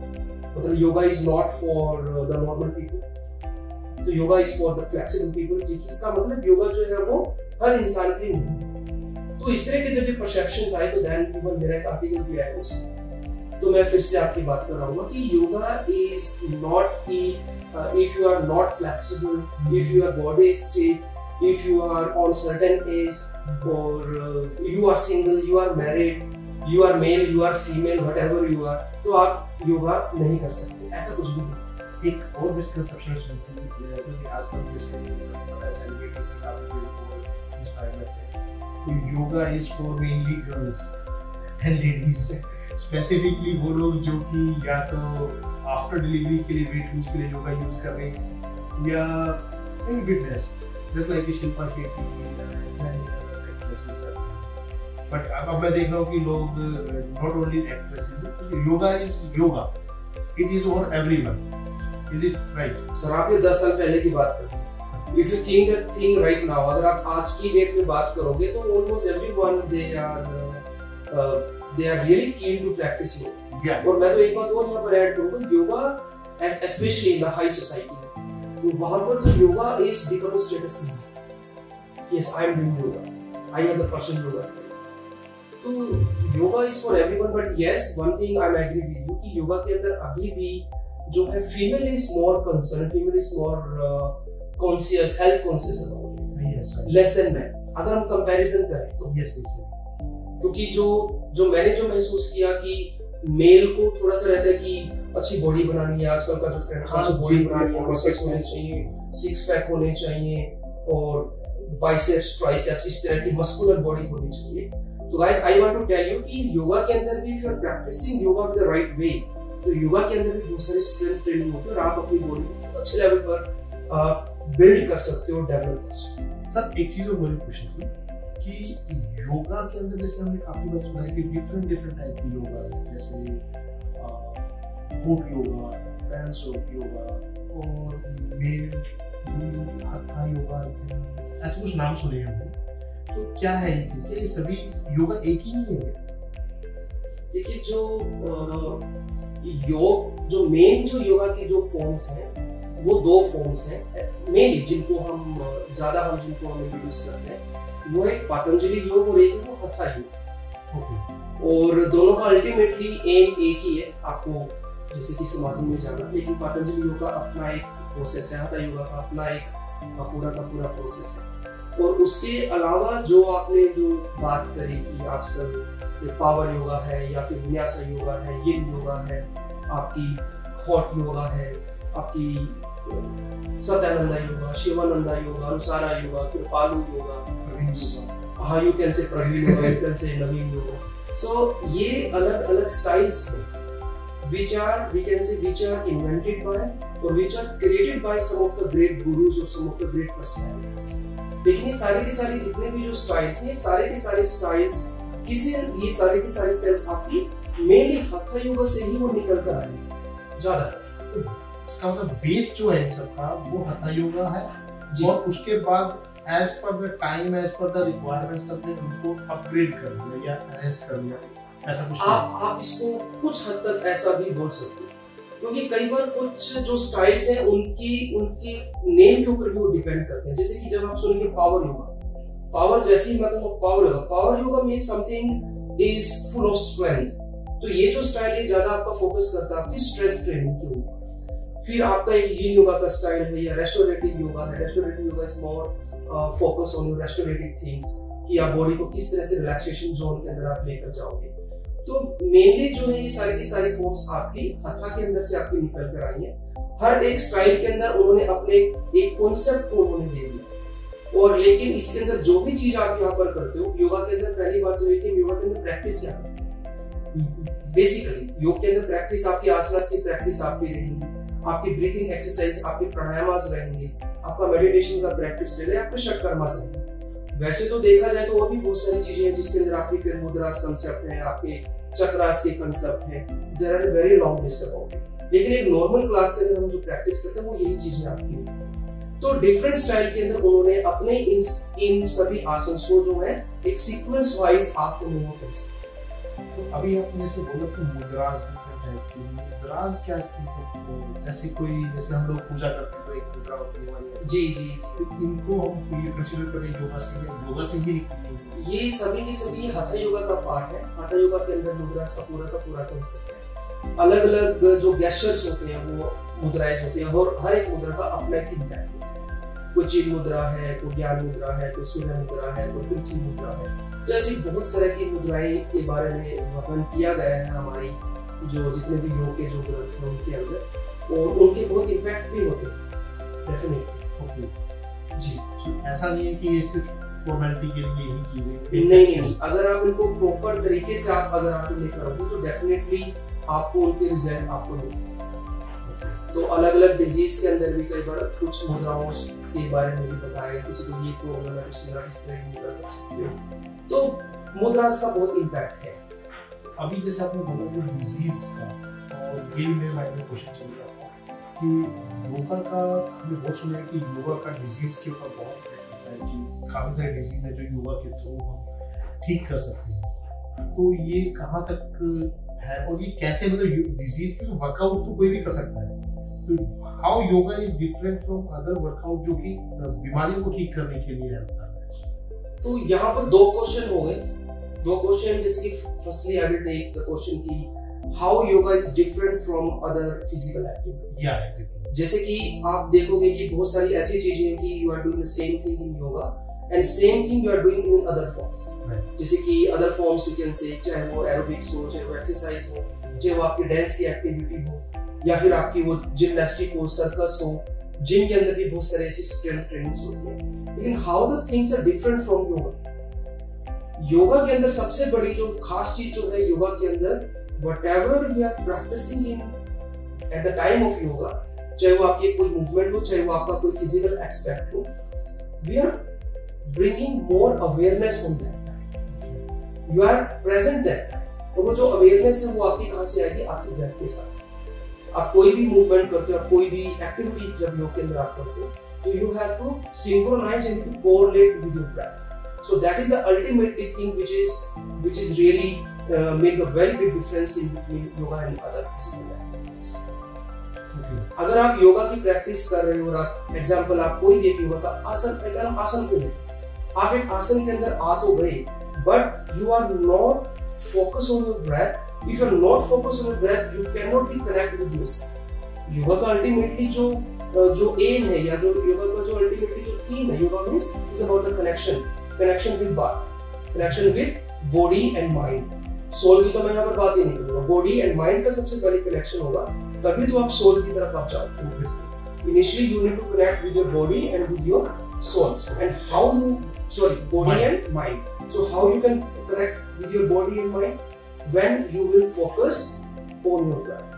A: मतलब yoga is not for the normal people, तो yoga is for the flexible people. इसका मतलब योगा जो है वो हर इंसान के लिए नहीं। तो इस तरह के जब ये परसेप्शंस आए, तो देन इवन मेरा एक आर्टिकल भी आया उसमें। तो मैं फिर से आपकी बात कर रहा हूँ कि योगा इज नॉट की if you are not flexible, if your body is stiff, if you are on certain age, or you are single, you are married, you are male, you are female, whatever you are, तो आप योगा नहीं कर सकते, ऐसा कुछ भी नहीं।
B: एक और मिसकंसेप्शन सुनती है कि आजकल जिसके पता है सेलिब्रिटीज से काफी लोग इंस्पायर करते हैं, तो yoga is for mainly girls and ladies, specifically वो लोग जो कि या तो आफ्टर डिलीवरी के लिए वेट लूज के लिए योगा यूज कर रहे हैं, या इन fitness, just like Shilpa Shetty but अब मैं देख रहा हूँ कि लोग not only actresses, yoga is yoga, it is for everyone, is it right?
A: Sir आप ये 10 साल पहले की बात कर रहे हैं। If you think that thing right now, अगर आप आज की डेट में बात करोगे तो almost everyone they are really keen to practice yoga. और मैं तो एक बात और यहाँ पर ऐड करूँगा, yoga specially in the high society, तो वहां पर तो yoga is become a status symbol. Yes I am doing yoga, I am the person yoga. तो yoga is for everyone, but yes one thing I am agree with you कि योगा के अंदर अभी भी जो है female is more concern, female is more conscious, health conscious about less than man, अगर हम कंपैरिजन करें तो।
B: यस
A: क्योंकि जो मैंने जो महसूस किया कि मेल को थोड़ा सा रहता है कि अच्छी बॉडी बनानी है, आजकल का जो ट्रेंड है बॉडी बनानी है, मसल्स होने चाहिए, सिक्स पैक होने चाहिए और बाइसेप्स ट्राइसेप्स इस तरह की मस्कुलर बॉडी होनी चाहिए। तो guys I want to tell you कि योगा के अंदर भी if you are practicing yoga with the right way, तो योगा के अंदर भी बहुत सारी स्ट्रेंथ ट्रेनिंग होती है और आप अपनी बॉडी को अच्छे लेवल पर बिल्ड कर सकते हो, डेवलप कर सकते हो।
B: सर एक चीज और मुझे पूछनी थी कि योगा के अंदर जैसे हमने काफी बार सुना है कि डिफरेंट टाइप की योगा है, जैसे फुट योगा, डांस योगा और मेल hatha योगा, ऐसे कुछ नाम सुने हैं हमने। तो क्या है ये चीज, क्या ये सभी योगा एक ही नहीं है?
A: देखिए जो मेन जो योगा की जो फॉर्म्स हैं वो 2 फॉर्म्स हैं मेनली, जिनको हम इंट्रोड्यूस करते हैं। वो एक पतंजलि योग और एक वो hatha योग। और दोनों का अल्टीमेटली एम एक ही है, आपको जैसे कि समाधि में जाना। लेकिन पतंजलि योग का अपना एक प्रोसेस है, hatha योगा का अपना एक पूरा का पूरा प्रोसेस है। और उसके अलावा जो आपने जो बात करी कि आजकल पावर योगा है या फिर विन्यासा योगा है, यिन योगा है, आपकी हॉट योगा है, आपकी सत्यानंदा योगा, शिवानंदा योगा, अनुसारा योगा, कृपालु योगा, हाँ you can say Praveen yoga, you can say नवीन योगा। सो ये अलग अलग स्टाइल्स हैं which are invented by or which are created by some of the great gurus or some of the great personalities। लेकिन ये सारे के सारे जितने भी जो स्टाइल्स हैं, ये सारे के सारे स्टाइल्स आपकी मेनली hatha योगा से ही वो निकल कर आए ज्यादातर।
B: तो इसका मतलब बेस जो है इन सबका वो hatha योगा है, और उसके बाद as per the time, as per the requirements सबने उनको अपग्रेड कर दिया या एनहांस कर दिया, ऐसा कुछ।
A: आप इसको कुछ हद तक ऐसा भी बोल सकते हो, क्योंकि कई बार कुछ जो स्टाइल्स हैं उनके नेम के ऊपर भी वो डिपेंड करते हैं। जैसे कि जब आप सुनेंगे पावर योगा, पावर जैसे ही मतलब power yoga means something is full of strength. तो ये जो स्टाइल है ज्यादा आपका फोकस करता है आपकी स्ट्रेंथ ट्रेनिंग के ऊपर। फिर आपका एक यिन योगा का स्टाइल है या रेस्टोरेटिव योगा है। Restorative yoga is more focus on your restorative things, कि आप बॉडी को किस तरह से रिलैक्सेशन जोन के अंदर आप लेकर जाओगे। तो मेनली जो है ये सारी की सारी फॉर्म्स आपकी hatha के अंदर से आपकी निकल कर आई है। हर एक स्टाइल के अंदर उन्होंने अपने एक कॉन्सेप्ट को उन्होंने दे दिया। और लेकिन इसके अंदर जो भी चीज आप यहाँ पर करते हो, योगा के अंदर पहली बात तो ये कि योगा के अंदर प्रैक्टिस क्या है। बेसिकली योग के अंदर प्रैक्टिस आपकी आसनास की प्रैक्टिस आपकी रहेगी, आपकी ब्रीथिंग एक्सरसाइज, आपके प्राणायामास रहेंगे, आपका मेडिटेशन का प्रैक्टिस रहेगा, आपके षटकर्मास रहेंगे। वैसे तो देखा जाए तो और भी बहुत सारी चीजें हैं जिसके अंदर आपकी फिर मुद्रास कंसेप्ट है, आपके चक्रास के कंसेप्ट हैं, there are very long list about it. लेकिन एक नॉर्मल क्लास के अंदर हम जो प्रैक्टिस करते हैं वो यही चीजें आपकी होती। तो डिफरेंट स्टाइल के अंदर उन्होंने अपने इन सभी आसन्स को जो है एक सीक्वेंस वाइज आपको मूव कर सकते हैं।
B: तो अभी आपने जैसे बोला कि मुद्रास डिफरेंट टाइप की, मुद्रास क्या जैसे हम लोग पूजा करते हैं तो एक मुद्रा होती है,
A: जी
B: तो इनको हम ये कंसीडर करें योगा से ही निकलती है।
A: ये सभी की सभी hatha योगा का पार्ट है। hatha योगा के अंदर मुद्रास का पूरा कंसेप्ट है। अलग अलग जो गेस्चर्स होते हैं वो मुद्राएं होती हैं और हर एक मुद्रा का अपना एक इम्पैक्ट होता है। कोई चिन्ह मुद्रा है, कोई ज्ञान मुद्रा है, कोई सूर्य मुद्रा है, कोई पृथ्वी मुद्रा है। तो ऐसी बहुत सारे की मुद्राएं के बारे में वर्णन किया गया है हमारी जो जितने भी योग के जो ग्रंथ हैं उनके अंदर, और उनके बहुत इम्पैक्ट भी होते हैं डेफिनेटली।
B: जी, ऐसा नहीं है कि ये सिर्फ फॉर्मेलिटी के लिए ही की गई।
A: नहीं, अगर आप इनको प्रॉपर तरीके से अगर आप लेकर आओगे तो डेफिनेटली आपको उनके रिजल्ट आपको मिलेंगे। तो अलग अलग डिजीज के अंदर भी कई बार कुछ मुद्राओं के बारे में भी बताया, किसी को ये प्रॉब्लम है उस मुद्रा इस तरह की मुद्रा कर सकते हो। तो मुद्रास का बहुत इम्पैक्ट है।
B: अभी जैसे आपने बोला कि डिजीज का, और ये मेरे माइंड में क्वेश्चन चल रहा था कि योगा का, हमने बहुत सुना है कि योगा का डिजीज के ऊपर बहुत इफेक्ट होता है, कि काफी सारे डिजीज है जो योगा के थ्रू हम ठीक कर सकते हैं। तो ये कहाँ तक है और ये कैसे, मतलब डिजीज पे वर्कआउट तो कोई भी कर सकता है, तो how yoga is different from other workout जो कि बीमारियों को ठीक करने के लिए हेल्प कर रहा है?
A: तो यहाँ पर दो क्वेश्चन हो गए, दो क्वेश्चन, जिसकी firstly I will take the question की how yoga is different from other physical activities. जैसे कि आप देखोगे कि बहुत सारी ऐसी चीजें हैं कि you are doing the same thing in yoga and same thing you are doing in other forms. जैसे कि other forms you can say, चाहे वो एरोबिक्स हो, चाहे वो एक्सरसाइज हो, चाहे वो आपकी डांस की एक्टिविटी हो, या फिर आपकी वो जिम्नास्टिक हो, सर्कस हो, जिम के अंदर भी बहुत सारे ऐसी स्ट्रेंथ ट्रेनिंग्स होती है। लेकिन how the things are different from yoga. Yoga के अंदर सबसे बड़ी जो खास चीज जो है योगा के अंदर, whatever we are practicing in at the time of yoga, चाहे वो आपकी कोई मूवमेंट हो, चाहे वो आपका कोई फिजिकल एस्पेक्ट हो, we are bringing more awareness on that. You are present that. और वो जो अवेयरनेस है वो आपकी कहाँ से आएगी? आपके ब्रेथ के साथ। आप कोई भी मूवमेंट करते हो, कोई भी एक्टिविटी जब योग के अंदर आप करते हो, तो you have to synchronize and to correlate with your breath. So that is the ultimately thing which is really make a very big difference in between yoga and other physical activities. अगर आप योगा की practice कर रहे हो और आप example आप कोई भी एक योगा का आसन, अगर हम आसन को लें, आप एक आसन के अंदर आ तो गए, but you are not focus on your breath. If you are not focus on your breath, you can not be connect with yourself. Yoga का अल्टीमेटली जो एम है, या जो योगा का जो अल्टीमेटली जो थीम है, yoga means is about the connection with body, connection with body and mind. Soul की तो मैं यहाँ पर बात ही नहीं करूंगा, बॉडी एंड माइंड का सबसे पहले कनेक्शन होगा, तभी तो आप सोल की तरफ आप जाते हो। Initially you need to connect with your body and with your soul, and how you body and mind. So how you can connect with your body and mind? When you will focus on your breath,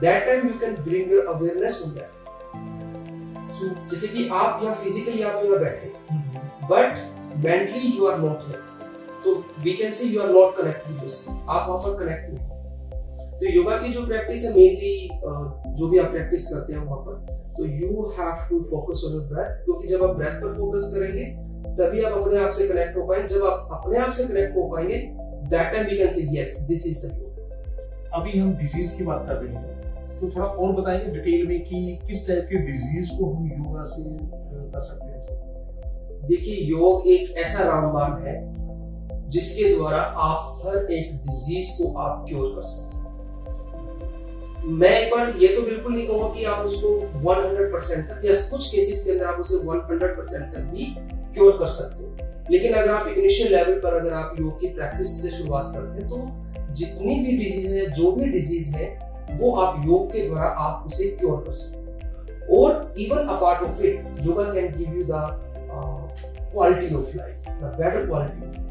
A: that time you can bring your awareness on that. So जैसे कि आप यहाँ physically आप यहाँ बैठे, but mentally you are not here, तो we can say you are not connected with yourself. आप वहाँ पर connect नहीं। तो योगा की जो प्रैक्टिस है, मेनली जो भी आप प्रैक्टिस करते हैं वहाँ पर, तो you have to focus on your breath, क्योंकि जब आप ब्रेथ पर फोकस करेंगे तभी आप अपने आप से कनेक्ट हो पाएंगे। जब आप अपने आप से कनेक्ट हो पाएंगे, that time we can say yes this is the yoga.
B: अभी हम डिजीज की बात कर रहे हैं, तो थोड़ा और बताएंगे डिटेल में कि किस टाइप के डिजीज को हम योगा से कर सकते हैं।
A: देखिए, योग एक ऐसा रामबाण है जिसके द्वारा आप हर एक डिजीज को आप क्योर कर सकते हैं। मैं एक बार ये तो बिल्कुल नहीं कहूंगा कि आप उसको 100% तक, या कुछ केसेस के अंदर आप उसे 100% तक भी क्योर कर सकते हो, लेकिन अगर आप इनिशियल लेवल पर अगर आप योग की प्रैक्टिस से शुरुआत करते हैं, तो जितनी भी डिजीज है, जो भी डिजीज है, वो आप योग के द्वारा आप उसे क्योर कर सकते हैं। और even apart of it, yoga can give you the quality of life, the better quality of life.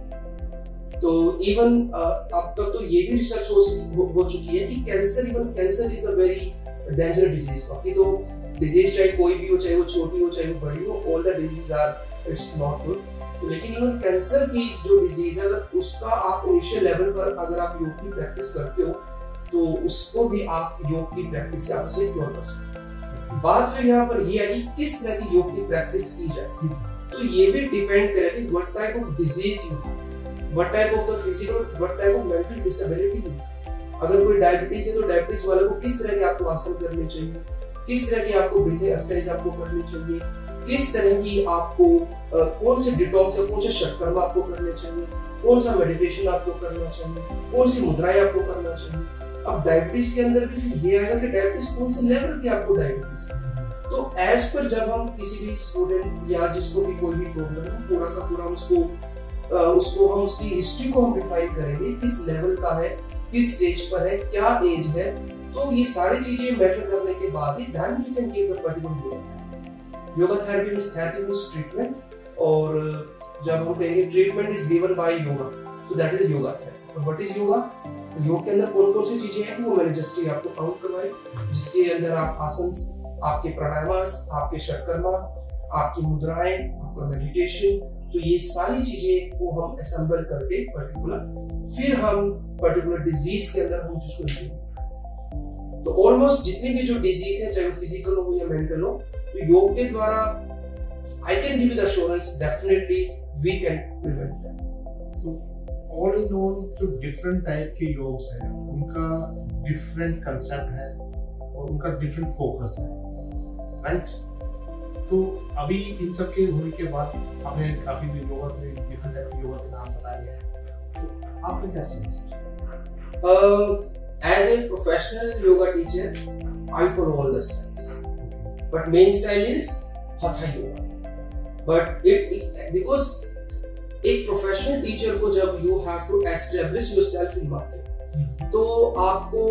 A: तो इवन अब तक तो ये भी रिसर्च हो चुकी है कि cancer is the very dangerous disease. बाकी तो डिजीज चाहे कोई भी हो, चाहे वो छोटी हो चाहे वो बड़ी हो, all the disease are it's not good. तो लेकिन इवन कैंसर की जो डिजीज है, अगर उसका आप इनिशियल लेवल पर अगर आप योग की प्रैक्टिस करते हो, तो उसको भी आप योग की प्रैक्टिस से आप उसे क्योर कर सकते हो। बात फिर यहाँ पर ये है कि किस तरह की योग की प्रैक्टिस की जाए, तो ये भी डिपेंड करेगा कि what type of disease you have, what type of the physical, what type of mental disability है। अगर कोई डायबिटीज है, तो डायबिटीज वाले को किस तरह के आपको आसन करने चाहिए, किस तरह की आपको ब्रीथिंग एक्सरसाइज आपको करनी चाहिए, किस तरह की आपको कौन से डिटॉक्स या कौन से षटकर्म आपको करने चाहिए, कौन सा मेडिटेशन आपको करना चाहिए, कौन सी मुद्राएं आपको करना चाहिए। अब डायबिटीज के अंदर भी फिर ये आएगा कि डायबिटीज कौन से लेवल की आपको डायबिटीज है। तो एज पर जब हम किसी भी स्टूडेंट या जिसको भी कोई भी प्रॉब्लम है, पूरा का पूरा उसको हम उसकी हिस्ट्री को हम डिफाइन करेंगे, किस लेवल का है, किस स्टेज पर है, क्या एज है। तो ये सारी चीजें मैटर करने के बाद ही then we can give the particular yoga. Yoga therapy means treatment, और जब हम कहेंगे treatment is given by yoga, so that is yoga therapy. What is yoga? योग के अंदर कौन कौन सी चीजें हैं वो मैंने जस्ट ये आपको काउंट करवाई, जिसके अंदर आप आसन, आपके प्राणायामास, आपके षटकर्मा, आपकी मुद्राएं, आपका मेडिटेशन, तो ये सारी चीजें को हम असेंबल करके पर्टिकुलर, फिर हम पर्टिकुलर डिजीज के अंदर हम जिसको लेंगे। तो ऑलमोस्ट जितनी भी जो डिजीज है, चाहे वो फिजिकल हो या मेंटल हो, तो योग के द्वारा I can give the assurance definitely we can prevent that.
B: तो ऑल इन ऑल जो डिफरेंट टाइप के योग्स हैं उनका डिफरेंट कंसेप्ट है और उनका डिफरेंट फोकस है, राइट? तो अभी इन सब के होने के बाद हमें काफी योगा में डिफरेंट टाइप के योगा के नाम बताए हैं, तो आपका क्या style?
A: As a professional yoga teacher, I follow all the styles, but main style is Hatha yoga. But because एक प्रोफेशनल टीचर को जब you have to establish yourself in market, तो आपको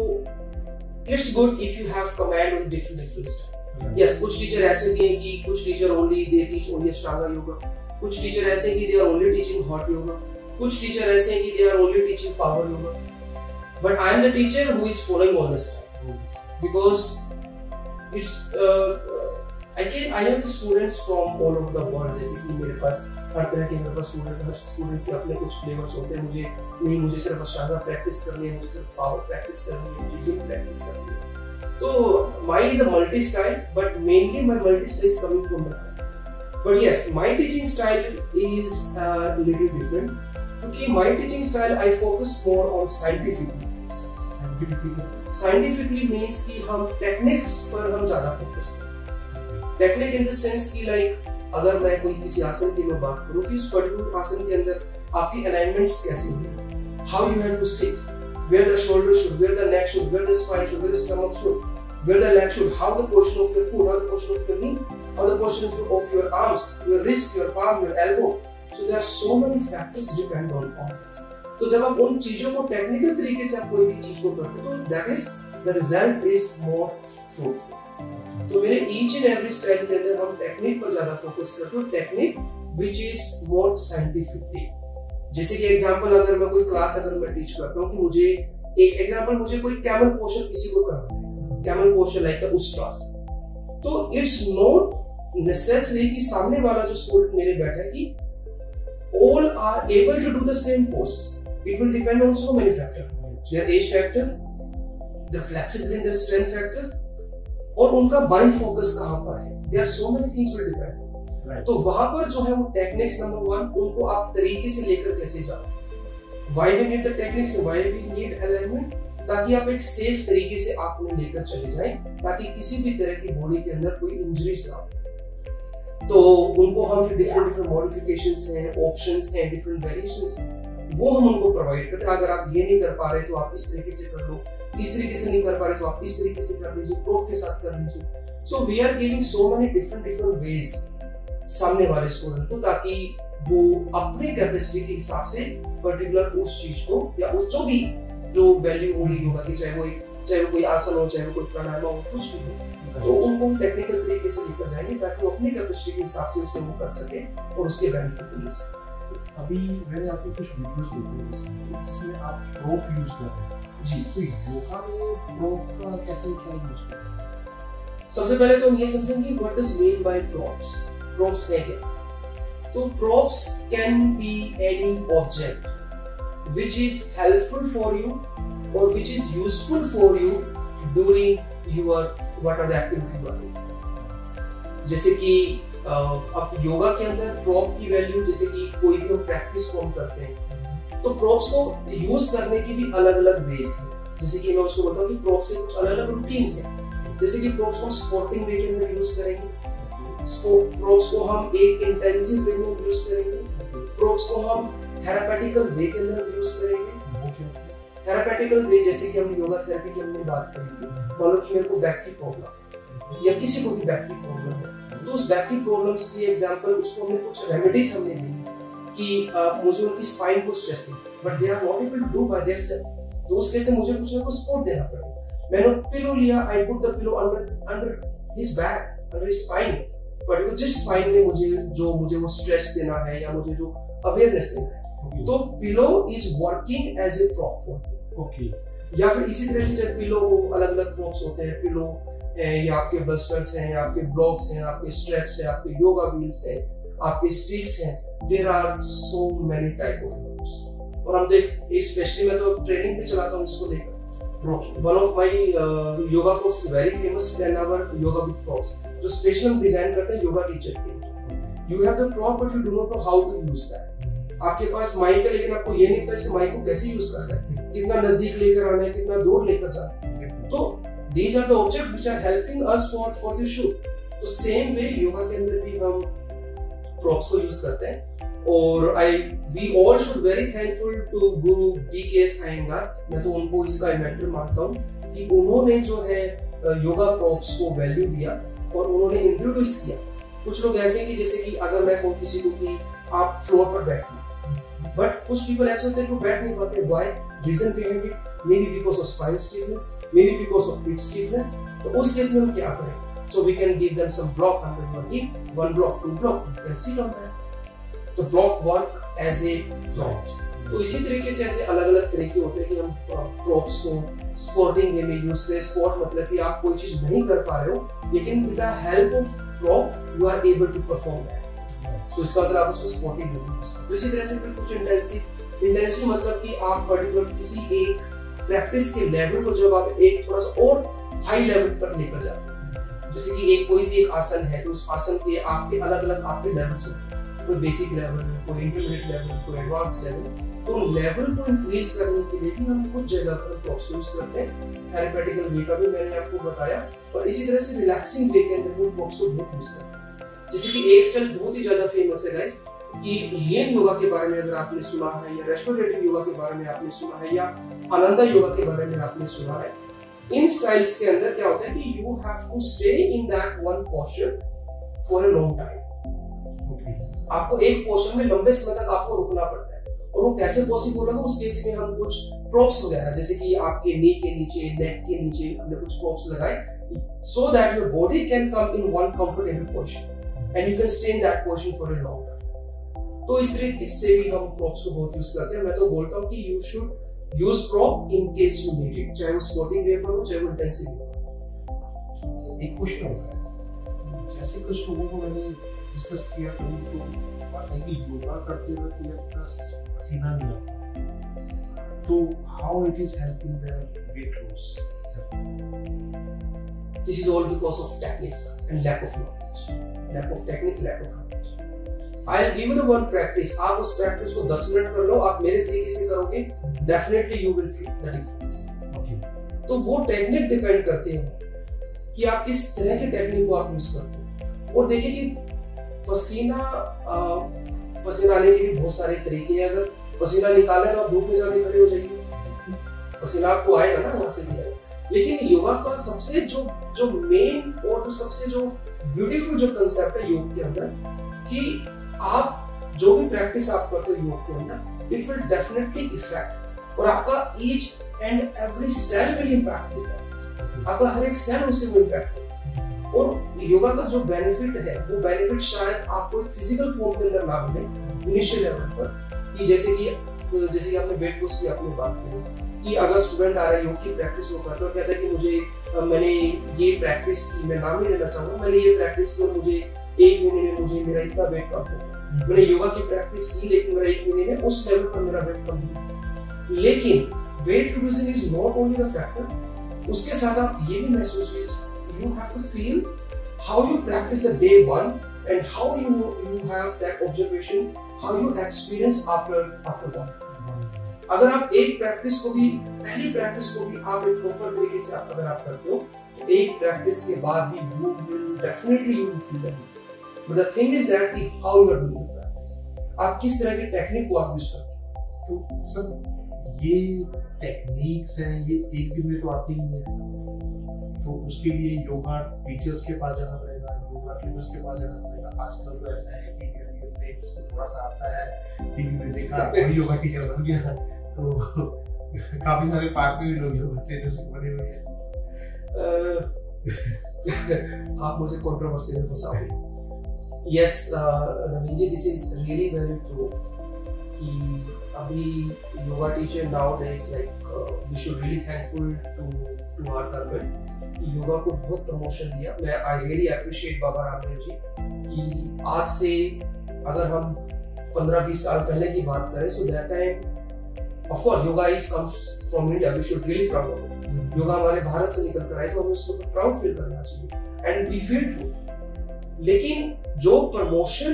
A: it's good if you have command on different style. Yes, कुछ teacher ऐसे भी हैं कि कुछ teacher only they teach only Ashtanga yoga, कुछ टीचर ऐसे हैं कि they are only teaching hot yoga, कुछ टीचर ऐसे हैं कि they are only teaching power yoga. But I am the teacher who is following all this because it's I have the students from all over the world. जैसे कि मेरे पास हर तरह के मेरे पास स्टूडेंट्स, हर स्टूडेंट्स के अपने कुछ फ्लेवर्स होते हैं। मुझे सिर्फ अष्टांगा प्रैक्टिस करनी है, मुझे सिर्फ पावर प्रैक्टिस करनी है, मुझे योग प्रैक्टिस करनी है। तो mine is a multi style, but mainly my multi style is coming from that. But yes, my teaching style is a little different. क्योंकि my teaching style I focus more on scientific. Scientifically means कि हम techniques पर हम ज्यादा focus करें। Technique in the sense कि like अगर मैं कोई किसी आसन की मैं बात करूं कि उस पर्टिकुलर आसन के अंदर आपकी अलाइनमेंट्स कैसे होंगे, how you have to sit, where the shoulder should, where the neck should, where the spine should, where the stomach should, where the leg should, how the position of your foot, how the position of your knee, how the position of your arms, your wrist, your palm, your elbow. So there are so many factors depend on this. तो जब आप उन चीजों को technical तरीके से आप कोई भी चीज को करते हो तो that is the result is more fruitful. तो मेरे ईच एंड एवरी स्टाइल के अंदर हम टेक्निक पर ज्यादा फोकस करते हैं, technique which is more scientifically. जैसे कि एग्जांपल अगर मैं कोई क्लास अगर मैं टीच करता हूं कि मुझे एक एग्जांपल मुझे कोई कैमल पोस्चर किसी को करना है, कैमल पोस्चर लाइक द उस्ट्रास, तो इट्स नॉट नेसेसरी कि सामने वाला जो स्टूडेंट मेरे बैठा है कि all are able to do the same pose. It will depend on so many factors. Their age factor, the flexibility, the strength factor, और उनका mind focus कहाँ पर है. There are so many things will depend. Right. तो वहाँ पर जो है वो techniques number one, उनको आप तरीके से लेकर कैसे जाओ. Why we need the techniques? Why we need alignment? ताकि आप एक सेफ तरीके से आप उन्हें लेकर चले जाएं, ताकि किसी भी तरह की बॉडी के अंदर कोई इंजरीज ना हो. तो उनको हम फिर डिफरेंट मॉडिफिकेशंस हैं, ऑप्शंस हैं, डिफरेंट वेरिएशंस हैं, वो हम उनको प्रोवाइड करते हैं। अगर आप ये नहीं कर पा रहे तो आप इस तरीके से कर लो, इस तरीके से नहीं कर पा रहे तो आप इस तरीके से कर लीजिए, प्रोप के साथ कर लीजिए। So we are giving so many different ways सामने वाले स्टूडेंट को, ताकि वो अपने कैपेसिटी के हिसाब से पर्टिकुलर उस चीज को या उस जो वैल्यू होगी योगा की, चाहे वो कोई आसन हो, चाहे वो कोई प्राणायाम हो, कुछ भी हो, तो उनको टेक्निकल तरीके से लेकर जाएंगे ताकि वो अपनी कैपेसिटी के हिसाब से उसे वो कर सके और उसके बेनिफिट ले सके।
B: अभी मैंने आपके कुछ वीडियोस देखे हैं जिसमें आप प्रोप यूज कर रहे हैं जी, तो योगा में प्रोप का कैसे क्या यूज कर रहे हैं?
A: सबसे पहले तो हम ये समझेंगे what is mean by props. Props है क्या? तो props can be any object which is helpful for you or which is useful for you during your what are the activity you are doing. जैसे कि अब योगा के अंदर prop की value, जैसे कि कोई भी हम प्रैक्टिस को हम करते हैं तो प्रोप्स को यूज करने की भी अलग अलग वेज है। जैसे कि मैं उसको बताऊं कि प्रोप्स के कुछ अलग अलग रूटीन्स हैं। जैसे कि प्रोप्स को स्पोर्टिंग वे के अंदर यूज करेंगे, प्रोप्स को हम एक इंटेंसिव वे में यूज करेंगे, प्रोप्स को हम थेरापेटिकल वे के अंदर यूज करेंगे। थेरापेटिकल वे जैसे कि हम योगा थेरेपी की हमने बात करी थी, मान लो कि मेरे को बैक की प्रॉब्लम या किसी को भी बैक की प्रॉब्लम है, तो उस बैक की प्रॉब्लम्स की एग्जांपल उसको हमने कुछ रेमेडीज हमने दी कि मुझे उनकी स्पाइन को स्ट्रेस थी but they are not able to do by theirself, तो उसके से मुझे कुछ ना कुछ सपोर्ट देना पड़ेगा। मैंने पिलो लिया, I put the pillow under his back, under his spine, but जिस स्पाइन में मुझे वो स्ट्रेच देना है या मुझे जो अवेयरनेस देना है, तो pillow is working as a prop for
B: okay.
A: या फिर इसी तरह से जब पिलो हो, अलग अलग प्रॉप्स होते हैं, पिलो है या आपके बस्टर्स हैं, या आपके ब्लॉक्स हैं, आपके स्ट्रैप्स हैं, आपके योगा व्हील्स हैं, आपके स्टिक्स हैं, there are so many type of props. और हम स्पेशली मैं तो ट्रेनिंग पे चलाता हूँ इसको लेकर। One of my yoga course is very famous 10 hour yoga with props, जो स्पेशल हम डिजाइन करते हैं योगा टीचर के लिए। You have the prop but you do not know how to use that. आपके पास माइक है लेकिन आपको ये नहीं पता इस माइक को कैसे यूज करना है, कितना नजदीक लेकर आना है, कितना दूर लेकर जाना है। तो these are the objects which are helping us for the shoot। तो सेम वे योगा के अंदर भी हम props को यूज करते हैं। और we all should very thankful to Guru BKS Iyengar। मैं तो उनको इसका इन्वेंटर मानता हूँ कि उन्होंने जो है योगा props को वैल्यू दिया और उन्होंने इंट्रोड्यूस किया। कुछ लोग ऐसे हैं कि जैसे कि अगर मैं कहूँ किसी को कि आप फ्लोर पर बैठिए, बट कुछ पीपल ऐसे होते हैं कि वो बैठ नहीं पाते। Why? Reason behind it, maybe because of spine stiffness, maybe because of hip stiffness। तो उस केस में हम क्या करें? So we can give them some block under your hip, 1 block, 2 block, you can sit on that। तो block work as a prop। तो इसी तरीके से ऐसे अलग अलग तरीके होते हैं कि हम props को स्पोर्टिंग वे में यूज करें। स्पोर्ट मतलब कि आप कोई चीज नहीं कर पा रहे हो लेकिन with the help of prop you are able to perform that। तो इसका मतलब आप उसको स्पोर्टिंग वे में यूज करें। तो इसी तरह से फिर कुछ इंटेंसिव मतलब कि आप पर्टिकुलर किसी एक प्रैक्टिस के लेवल को जब आप एक थोड़ा सा और हाई लेवल पर लेकर जाते हैं, जैसे कि एक कोई भी एक आसन है तो उस आसन के आपके अलग अलग आपके लेवल्स होते हैं, कोई बेसिक लेवल, कोई इंटरमीडिएट लेवल, कोई एडवांस लेवल। तो उन लेवल को इंक्रीज करने के लिए भी हम कुछ जगह पर प्रॉप्स यूज करते हैं। थेरेपेटिकल वे का भी मैंने आपको बताया, और इसी तरह से रिलैक्सिंग वे के अंदर भी प्रॉप्स को बहुत यूज करते हैं। जैसे कि एक स्टाइल बहुत ही ज्यादा फेमस है गाइस कि येन योगा के बारे में अगर आपने सुना है, या रेस्टोरेटिव योगा के बारे में आपने सुना है, या अनंता योगा के बारे में आपने सुना है। इन स्टाइल्स के अंदर क्या होता है कि you have to stay in that one posture for a long time. आपको एक पोस्चर में लंबे समय तक आपको रुकना पड़ता है। और वो कैसे पॉसिबल होगा? उस केस में हम कुछ प्रॉप्स वगैरह, जैसे कि आपके नी के नीचे, नेक के नीचे हमने कुछ प्रॉप्स लगाए so that your body can come in one comfortable posture and you can stay in that posture for a long time. तो इस तरह इससे भी हम प्रॉप्स को बहुत यूज करते हैं। मैं तो बोलता हूँ कि you should use prop in case you need it, चाहे वो स्पोर्टिंग वे पर हो चाहे वो इंटेंसिव वे पर।
B: एक क्वेश्चन होता है, जैसे कुछ लोगों को मैंने डिस्कस किया तो उनको बात है कि योगा करते वक्त इतना पसीना नहीं आता, तो how it is helping their weight loss?
A: This is all because of technique and lack of knowledge. Lack of technique, lack of knowledge. I'll give you the one practice. आप उस प्रैक्टिस को 10 मिनट कर लो, आप मेरे तरीके से करोगे, definitely you will feel the difference.
B: Okay.
A: तो वो टेक्निक डिपेंड करते हैं कि आप किस तरह के टेक्निक को आप यूज करते हैं। और देखिए कि पसीना आने के भी बहुत सारे तरीके हैं। अगर पसीना निकाले तो आप धूप में जाके खड़े हो जाइए, पसीना आपको आएगा ना, वहां से भी आएगा। लेकिन योगा का सबसे जो मेन और जो सबसे जो ब्यूटीफुल जो कंसेप्ट है योग के अंदर, कि आप जो भी प्रैक्टिस आप करते हो योग के अंदर, इट विल डेफिनेटली इफेक्ट, और आपका each and every cell will impact होगा, आपका हर एक सेल उससे इंपैक्ट होगा। और योगा का जो बेनिफिट है वो बेनिफिट शायद आपको एक फिजिकल फॉर्म के अंदर ना मिले इनिशियल लेवल पर, कि जैसे कि आपने वेट लॉस की आपने बात की कि अगर स्टूडेंट आ रहा है योग की प्रैक्टिस वो करता है और कहता है कि मुझे मैंने ये प्रैक्टिस की, मैं नाम नहीं लेना चाहूंगा, मैंने ये प्रैक्टिस की और मुझे 1 महीने में मुझे मेरा इतना वेट कम हो, मैंने योगा की प्रैक्टिस की लेकिन मेरा 1 महीने में उस लेवल पर मेरा वेट कम हो। लेकिन weight reducing is not only the factor, उसके साथ आप ये भी महसूस कीजिए, you have to feel how you practice the day 1 and how you have that observation, how you experience after that. अगर आप एक प्रैक्टिस को भी, पहली प्रैक्टिस को भी आप एक प्रॉपर तरीके से अगर आप करते हो, तो एक प्रैक्टिस के बाद भी you will definitely feel the difference. But the thing is that how you are doing the practice, आप किस तरह की टेक्निक को आप यूज करते हो।
B: तो सब ये टेक्निक्स हैं, ये एक दिन में तो आती नहीं है, तो उसके लिए योगा टीचर्स के पास जाना पड़ेगा, योगा ट्रेनर्स के पास जाना पड़ेगा। आजकल तो ऐसा है कि थोड़ा सा आता है, टीवी में देखा कोई योगा टीचर बन गया, तो काफी सारे पार्क में भी लोग योगा ट्रेनर्स बने हुए हैं।
A: आप मुझे कंट्रोवर्सी में फंसाओगे। Yes Naveen ji, this is really very true कि अभी yoga teacher nowadays like we should really thankful to our government कि योगा को बहुत प्रमोशन दिया। मैं I really appreciate Baba Ramdev ji कि आज से अगर हम 15-20 साल पहले की बात करें, so that time of course yoga is comes from India, we should really proud of it. Yoga हमारे भारत से निकल कर आए तो हमें उसको प्राउड फील करना चाहिए एंड वी फील ट्रू। लेकिन जो प्रमोशन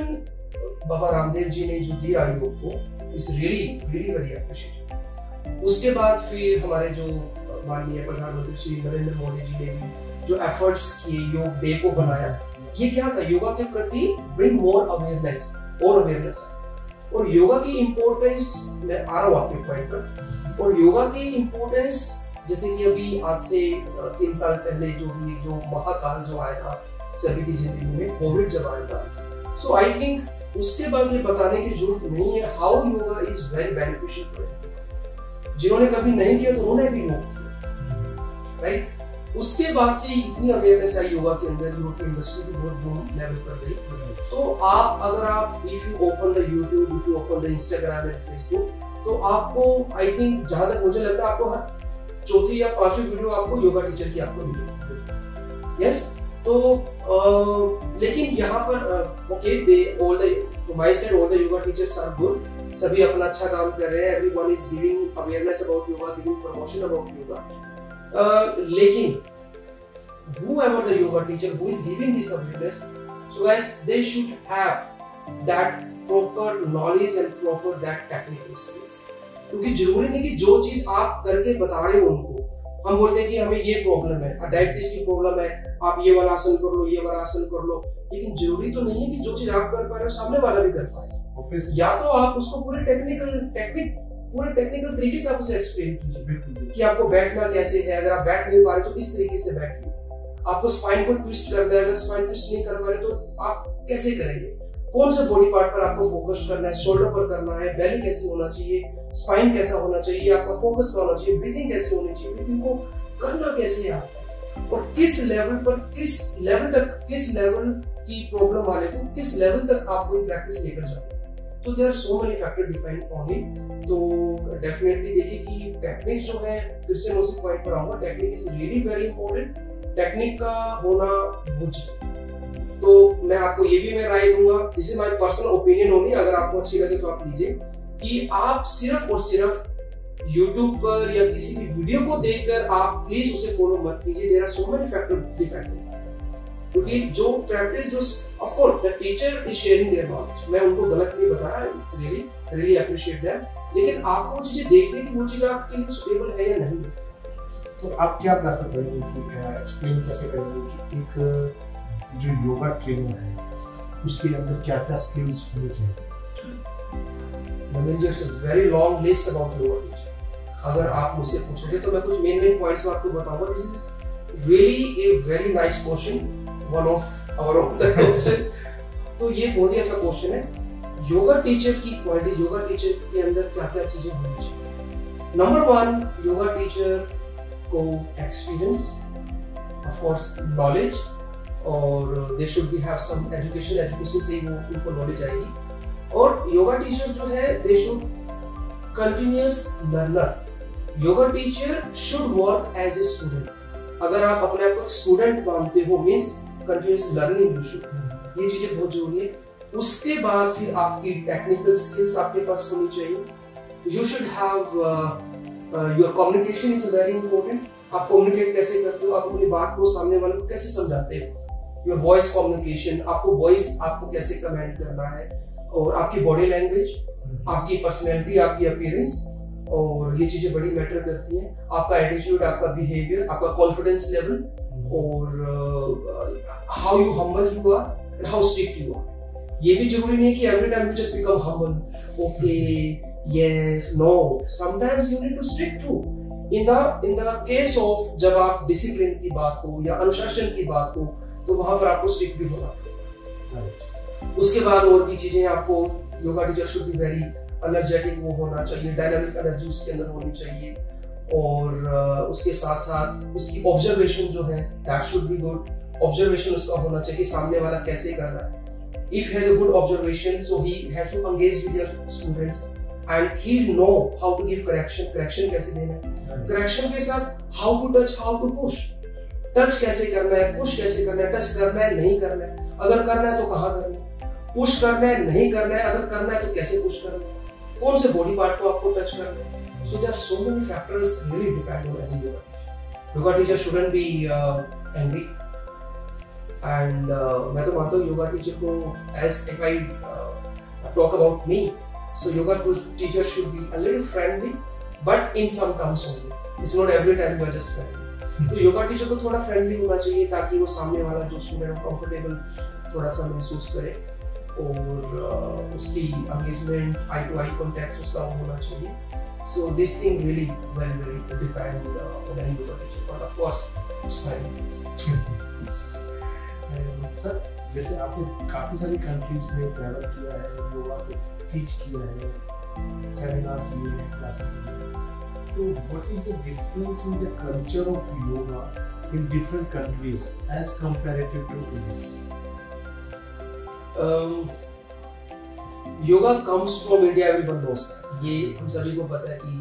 A: बाबा रामदेव जी ने जो दिया योग को is really really very appreciated. उसके बाद फिर हमारे जो माननीय प्रधानमंत्री श्री नरेंद्र मोदी जी ने भी जो एफर्ट्स किए, योग डे को बनाया, ये क्या था, योगा के प्रति ब्रिंग मोर अवेयरनेस और अवेयरनेस। और योगा की इंपॉर्टेंस, मैं आ रहा हूँ आपके पॉइंट पर, और योगा की इंपॉर्टेंस जैसे कि अभी आज से 3 साल पहले जो महाकाल जो आया था सभी की जिंदगी में, कोविड जब आया था, सो आई थिंक उसके बाद ये बताने की जरूरत नहीं है how yoga is very beneficial for. जिन्होंने कभी नहीं किया तो उन्होंने भी योग किया, राइट। उसके बाद से इतनी अवेयरनेस आई योगा के अंदर, योग की इंडस्ट्री भी बहुत बूम लेवल पर गई। तो आप अगर आप if you open the YouTube, if you open the Instagram and Facebook, तो आपको आई थिंक जहां तक मुझे लगता है आपको हर चौथी या पांचवी वीडियो आपको योगा टीचर की आपको मिलेगी। यस, तो लेकिन यहाँ पर okay they all the from my side all the yoga teachers are good, सभी अपना अच्छा काम कर रहे हैं, everyone is giving awareness about yoga, giving promotion about yoga. लेकिन whoever the yoga teacher who is giving this awareness, so guys they should have that proper knowledge and proper that technical skills। क्योंकि जरूरी नहीं कि जो चीज आप करके बता रहे हो उनको, हम बोलते हैं कि हमें ये प्रॉब्लम है, डायबिटीज की प्रॉब्लम है, आप ये वाला आसन कर लो, ये वाला आसन कर लो, लेकिन जरूरी तो नहीं है कि जो चीज आप कर पा रहे हो सामने वाला भी कर पाए। या तो आप उसको पूरे टेक्निकल तरीके से आप उसे एक्सप्लेन कीजिए कि आपको बैठना कैसे है, अगर आप बैठ नहीं पा रहे तो इस तरीके से बैठिए, आपको स्पाइन को ट्विस्ट करना है, अगर स्पाइन ट्विस्ट नहीं कर पा रहे तो आप कैसे करेंगे, कौन से बॉडी पार्ट पर आपको फोकस करना है, शोल्डर पर करना है, बेली कैसे होना चाहिए, स्पाइन कैसा होना चाहिए, आपका फोकस क्या होना चाहिए, ब्रीथिंग कैसे होनी चाहिए, ब्रीथिंग को करना कैसे है आपको, और किस लेवल की प्रॉब्लम वाले को किस लेवल तक आप कोई प्रैक्टिस लेकर जाते हैं। तो there are so many factor define on it. तो डेफिनेटली देखिए कि टेक्निक जो है, फिर से मैं उसी पॉइंट पर आऊंगा, technique is really very important, technique का होना बहुत जरूरी। तो मैं आपको ये भी मैं राय दूंगा, this is my personal opinion only, अगर आपको अच्छी लगे तो आप लीजिए, कि आप सिर्फ और सिर्फ YouTube पर या किसी भी वीडियो को देखकर आप प्लीज उसे फॉलो मत कीजिए। There are so many factors define, क्योंकि जो प्रैक्टिस जो of course the teacher is sharing their knowledge, मैं उनको गलत नहीं बता रहा, इट्स रियली अप्रिशिएट दैट, लेकिन आपको वो चीजें देखने की वो चीज आपके लिए सुटेबल है या नहीं।
B: तो आप क्या प्रेफर करेंगे कि एक्सप्लेन कैसे करेंगे कि एक जो योगा ट्रेनर है उसके अंदर क्या क्या स्किल्स होनी चाहिए?
A: It's a very long list about yoga teacher. अगर आप मुझसे पूछोगे तो मैं कुछ मेन पॉइंट्स आपको बताऊंगा। This is really a very nice question, one of our own question. तो ये बहुत ही अच्छा क्वेश्चन है। योगा टीचर की क्वालिटी, योगा टीचर के अंदर क्या क्या चीजें होनी चाहिए। नंबर 1, योगा टीचर को एक्सपीरियंस, ऑफ कोर्स नॉलेज, और they should be have some education से ही वो उनको नॉलेज आएगी। और योगा टीचर जो है they should continuous learner. Yoga teacher should work as a student. अगर आप अपने आप को स्टूडेंट मानते हो, means continuous learning you should, ये चीजें बहुत जरूरी है। उसके बाद फिर आपकी टेक्निकल स्किल्स आपके पास होनी चाहिए। You should have your communication is very important. आप कम्युनिकेट कैसे करते हो, आप अपनी बात को सामने वाले को कैसे समझाते हो, योर वॉइस कम्युनिकेशन, आपको वॉइस आपको कैसे कमेंट करना है, और आपकी बॉडी लैंग्वेज, आपकी पर्सनैलिटी, आपकी अपीयरेंस, और ये चीजें बड़ी मैटर करती हैं। आपका एटीट्यूड, आपका बिहेवियर, आपका कॉन्फिडेंस लेवल, और how you humble you are and how strict you are. ये भी जरूरी नहीं है कि every time you just become humble, okay, yes, no, sometimes you need to strict too. In the case of जब आप discipline की बात हो या अनुशासन की बात हो, तो वहां पर आपको स्ट्रिक्ट भी होना पड़ेगा। उसके बाद और भी चीजें, आपको yoga teacher should be very energetic वो होना चाहिए, डायनामिक एनर्जी उसके अंदर होनी चाहिए, और उसके साथ साथ उसकी ऑब्जर्वेशन जो है that should be good. Observation उसका होना चाहिए कि सामने वाला कैसे कर रहा है। If has a good observation, so he has to engage with your students, and he know how to give correction कैसे देना है, करेक्शन के साथ how to touch, how to push, touch कैसे करना है, पुश कैसे करना है, टच करना है नहीं करना है, अगर करना है तो कहाँ करना है, पुश करना है नहीं करना है, अगर करना है तो कैसे पुश करना है, कौन से बॉडी पार्ट को आपको टच करना है. So there are so many factors really depend on as a yoga teacher. Yoga teacher shouldn't be angry. And मैं तो मानता हूँ योगा टीचर को, as if I talk about me, so yoga teacher should be a little friendly, but in some terms only. It's not every time you are just friendly. तो yoga teacher को थोड़ा friendly होना चाहिए ताकि वो सामने वाला जो स्टूडेंट कंफर्टेबल थोड़ा सा महसूस करे, और उसकी engagement, eye to eye contact उसका होना चाहिए. So this thing really very depend on any yoga teacher, but of course smiling face.
B: Sir जैसे आपने काफी सारी कंट्रीज में ट्रैवल किया है, योगा को टीच किया है, सेमिनार्स लिए हैं, क्लासेस लिए हैं, तो what is the difference in the culture of yoga in different countries as comparative to India?
A: Yoga comes from India, everyone knows that. ये हम सभी को पता है कि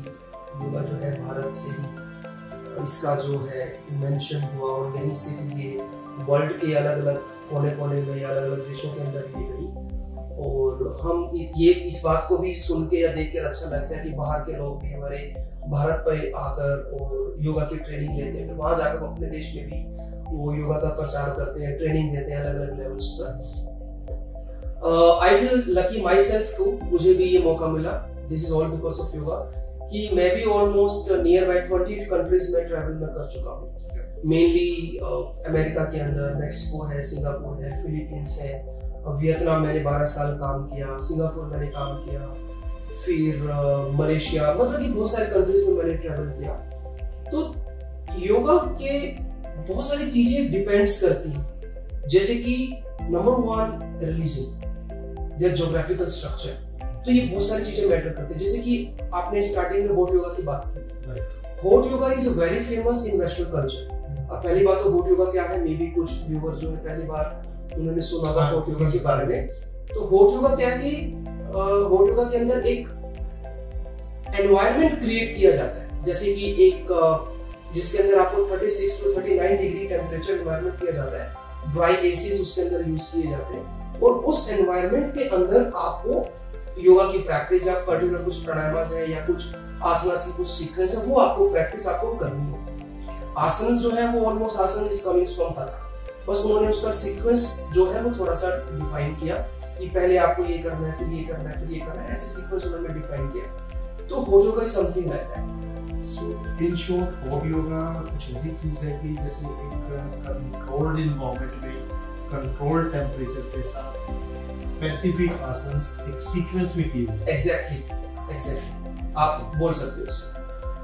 A: योगा जो है भारत से ही इसका जो है इन्वेंशन हुआ, और यहीं से ये वर्ल्ड के अलग अलग कोने में, अलग अलग देशों के अंदर ये गई. और हम ये इस बात को भी सुन के या देख कर अच्छा लगता है कि बाहर के लोग भी हमारे भारत पर आकर और योगा की ट्रेनिंग लेते हैं, फिर वहाँ जाकर वो अपने देश में भी वो योगा का प्रचार करते हैं, ट्रेनिंग देते हैं अलग अलग लेवल्स पर. I feel lucky myself too, मुझे भी ये मौका मिला. This is all because of yoga, कि मैं भी almost nearby 20 countries में travel में कर चुका हूँ. Mainly अमेरिका के अंदर मैक्सिको है, सिंगापुर है, फिलीपींस है, वियतनाम मैंने 12 साल काम किया, सिंगापुर मैंने काम किया, फिर मलेशिया, मतलब कि बहुत सारे कंट्रीज में मैंने ट्रैवल किया. तो योगा के बहुत सारी चीजें डिपेंड्स करती हैं, जैसे कि number 1 religion, their geographical structure. तो ये बहुत सारी चीजें मैटर करती है. जैसे कि आपने स्टार्टिंग में हॉट योगा की बात की थी. Hot yoga is very famous in western culture. अब पहली बात तो हॉट योगा क्या है, मे बी कुछ व्यूअर्स जो है पहली बार उन्होंने सुना था हॉट योगा के बारे में. तो हॉट योगा क्या है कि हॉट योगा के अंदर एक एनवायरनमेंट क्रिएट किया जाता है, जैसे कि एक जिसके अंदर आपको 36 to 39 डिग्री टेम्परेचर एनवायरनमेंट किया जाता है. ड्राई एसीज उसके अंदर यूज किए जाते हैं, और उस एनवायरनमेंट के अंदर आपको योगा की प्रैक्टिस या पर्टिकुलर कुछ प्राणायाम है या कुछ आसनास की कुछ सीक्वेंस है, वो आपको प्रैक्टिस आपको करनी है. आसन जो है वो ऑलमोस्ट आसन इज कमिंग फ्रॉम हथा, बस उन्होंने उसका सीक्वेंस जो है वो थोड़ा सा डिफाइन किया कि पहले आपको ये करना है, फिर ये करना है, फिर ये करना है, ऐसे सीक्वेंस उन्होंने डिफाइन किया. तो hot yoga is something like that.
B: So in short hot yoga कुछ ऐसी चीज है कि जैसे एक कंट्रोल्ड एनवायरनमेंट में कंट्रोल्ड टेम्परेचर के साथ स्पेसिफिक आसन एक सीक्वेंस में किए गए.
A: एग्जैक्टली आप बोल सकते हो उसको.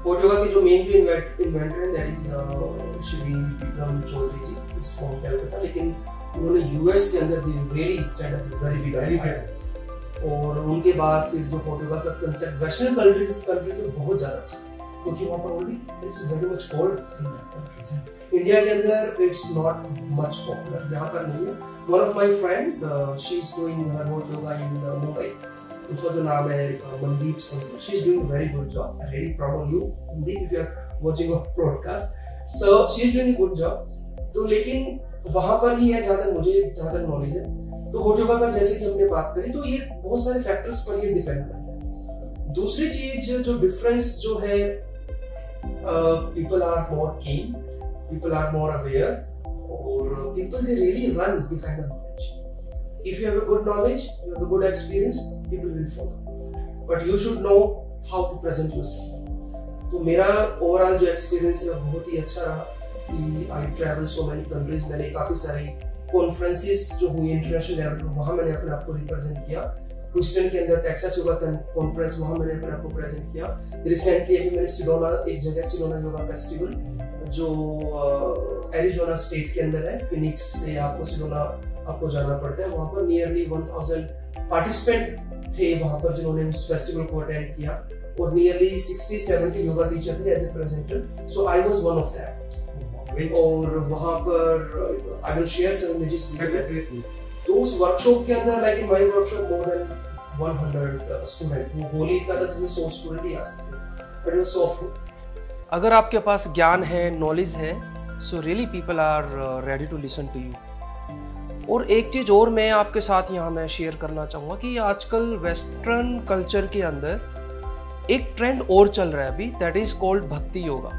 A: हॉट योगा के जो मेन जो इन्वेंटर है that is Shri Vikram Chaudhary ji, is from Calcutta, लेकिन उन्होंने यूएस के अंदर very stand up very famous. और उनके बाद फिर जो हॉट योगा का कांसेप्ट वेस्टर्न कंट्रीज में बहुत ज्यादा अच्छा, क्योंकि वहाँ पर only it's very much cold in that countries. India के अंदर इट्स नॉट मच पॉपुलर, यहाँ पर नहीं है. One of my friend she is doing her hot yoga in Mumbai, उसका जो नाम है Mandeep Singh. She is doing very good job. I really proud of you Mandeep, if you are watching our broadcast. So she is doing a good job. तो लेकिन वहाँ पर ही है जहाँ तक नॉलेज है. तो हॉट योगा का जैसे कि हमने बात करी, तो ये बहुत सारे फैक्टर्स पर ये डिपेंड करता है. दूसरी चीज जो डिफरेंस जो है, people are more keen, people are more aware, or people they really run behind the knowledge. If you have a good knowledge, you have a good experience, people will follow. But you should know how to present yourself. तो मेरा overall जो experience है बहुत ही अच्छा रहा कि I travel so many countries. मैंने काफी सारी कॉन्फ्रेंसेस जो हुई इंटरनेशनल लेवल पर, वहाँ मैंने अपने आप को रिप्रेजेंट किया. ह्यूस्टन के अंदर टेक्सास योगा कॉन्फ्रेंस, वहाँ मैंने अपने आप को प्रेजेंट किया. रिसेंटली अभी मैंने सिडोना, एक जगह सिडोना योगा फेस्टिवल जो एरिजोना स्टेट के अंदर है, फिनिक्स से आपको सिडोना आपको जाना पड़ता है. वहाँ पर नियरली 1000 पार्टिसिपेंट थे वहाँ पर जिन्होंने उस फेस्टिवल को अटेंड किया, और नियरली 60-70 योगा टीचर थे as a presenter. So I was one of that. और वहाँ पर I will share some images. तो उस वर्कशॉप के अंदर, like in my workshop, more than 100 student, वो होल इतना था जिसमें 100 स्टूडेंट ही आ सकते, but it was so full. अगर आपके पास ज्ञान है, नॉलेज है, so really people are ready to listen to you. और एक चीज़ और मैं आपके साथ यहाँ मैं शेयर करना चाहूँगा कि आजकल वेस्टर्न कल्चर के अंदर एक ट्रेंड और चल रहा है अभी, दैट इज कॉल्ड भक्ति योगा।